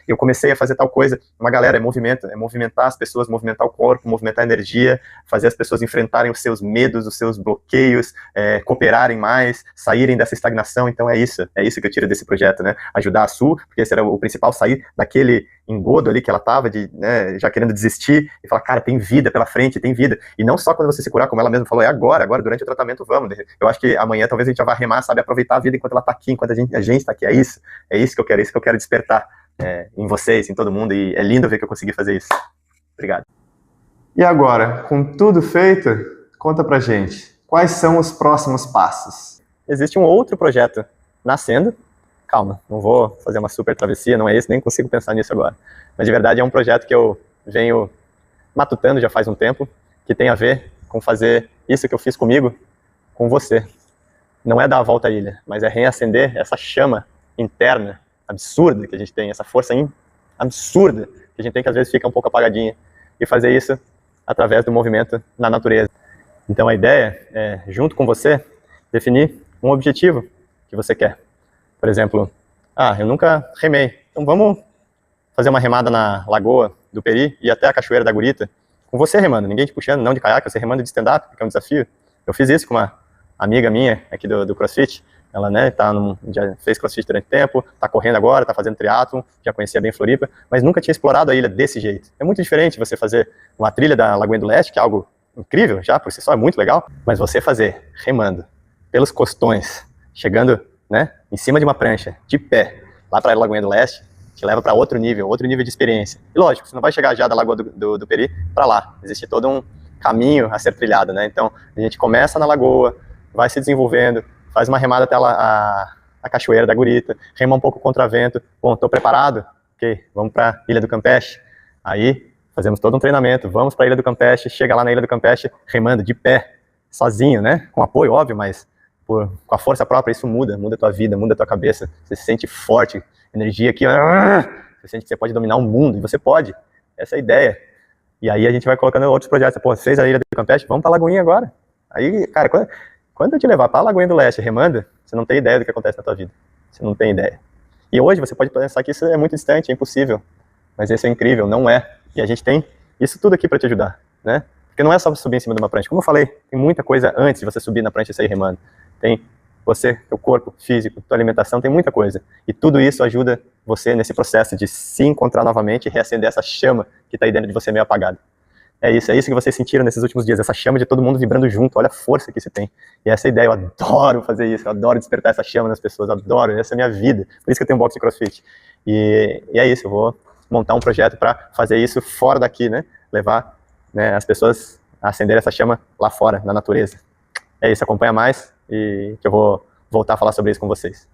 eu comecei a fazer tal coisa. Uma galera, é movimento, é movimentar as pessoas, movimentar o corpo, movimentar a energia, fazer as pessoas enfrentarem os seus medos, os seus bloqueios, cooperarem mais, saírem dessa estagnação. Então é isso que eu tiro desse projeto, né, ajudar a Su, porque esse era o principal, sair daquele engodo ali que ela tava, né, já querendo desistir, e falar, cara, tem vida pela frente, tem vida. E não só quando você se curar, como ela mesma falou, agora durante o tratamento, vamos. Eu acho que amanhã talvez a gente já vá remar, sabe, aproveitar a vida enquanto ela tá aqui, enquanto a gente tá aqui. É isso que eu quero despertar em vocês, em todo mundo, e é lindo ver que eu consegui fazer isso. Obrigado. E agora, com tudo feito, conta pra gente, quais são os próximos passos? Existe um outro projeto nascendo. Calma, não vou fazer uma super travessia, não é esse, nem consigo pensar nisso agora. Mas de verdade é um projeto que eu venho matutando já faz um tempo, que tem a ver com fazer isso que eu fiz comigo, com você. Não é dar a volta à ilha, mas é reacender essa chama interna absurda que a gente tem, essa força absurda que a gente tem, que às vezes fica um pouco apagadinha, e fazer isso através do movimento na natureza. Então a ideia é, junto com você, definir um objetivo que você quer. Por exemplo, eu nunca remei, então vamos fazer uma remada na Lagoa do Peri e até a Cachoeira da Gurita, com você remando, ninguém te puxando, não de caiaque, você remando de stand-up, que é um desafio. Eu fiz isso com uma amiga minha aqui do CrossFit, ela, né, já fez CrossFit durante tempo, tá correndo agora, tá fazendo triatlon, já conhecia bem Floripa, mas nunca tinha explorado a ilha desse jeito. É muito diferente você fazer uma trilha da Lagoinha do Leste, que é algo incrível já, por si só, é muito legal, mas você fazer remando pelos costões, chegando, né, em cima de uma prancha, de pé, lá para a Lagoinha do Leste, te leva para outro nível de experiência. E lógico, você não vai chegar já da Lagoa do Peri para lá, existe todo um caminho a ser trilhado, né? Então, a gente começa na Lagoa, vai se desenvolvendo, faz uma remada até a Cachoeira da Gurita, rema um pouco contra vento, bom, estou preparado? Ok, vamos para a Ilha do Campeche. Aí, fazemos todo um treinamento, vamos para a Ilha do Campeche, chega lá na Ilha do Campeche, remando de pé, sozinho, né? Com apoio, óbvio, mas com a força própria, isso muda a tua vida, muda a tua cabeça, você se sente forte, energia aqui, você sente que você pode dominar o mundo, e você pode, essa é a ideia. E aí a gente vai colocando outros projetos, pô, fez a Ilha do Campeche, vamos para a Lagoinha agora. Aí, cara, quando eu te levar para a Lagoinha do Leste remando, você não tem ideia do que acontece na tua vida, você não tem ideia. E hoje você pode pensar que isso é muito distante, é impossível, mas isso é incrível, não é. E a gente tem isso tudo aqui para te ajudar, né? Porque não é só subir em cima de uma prancha, como eu falei, tem muita coisa antes de você subir na prancha e sair remando. Tem você, teu corpo físico, tua alimentação, tem muita coisa. E tudo isso ajuda você nesse processo de se encontrar novamente e reacender essa chama que está aí dentro de você meio apagada. É isso que vocês sentiram nesses últimos dias, essa chama de todo mundo vibrando junto, olha a força que você tem. E essa é a ideia, eu adoro fazer isso, eu adoro despertar essa chama nas pessoas, adoro, essa é a minha vida. Por isso que eu tenho um box de CrossFit. E é isso, eu vou montar um projeto para fazer isso fora daqui, né? Levar, né, as pessoas a acender essa chama lá fora, na natureza. É isso, acompanha mais e que eu vou voltar a falar sobre isso com vocês.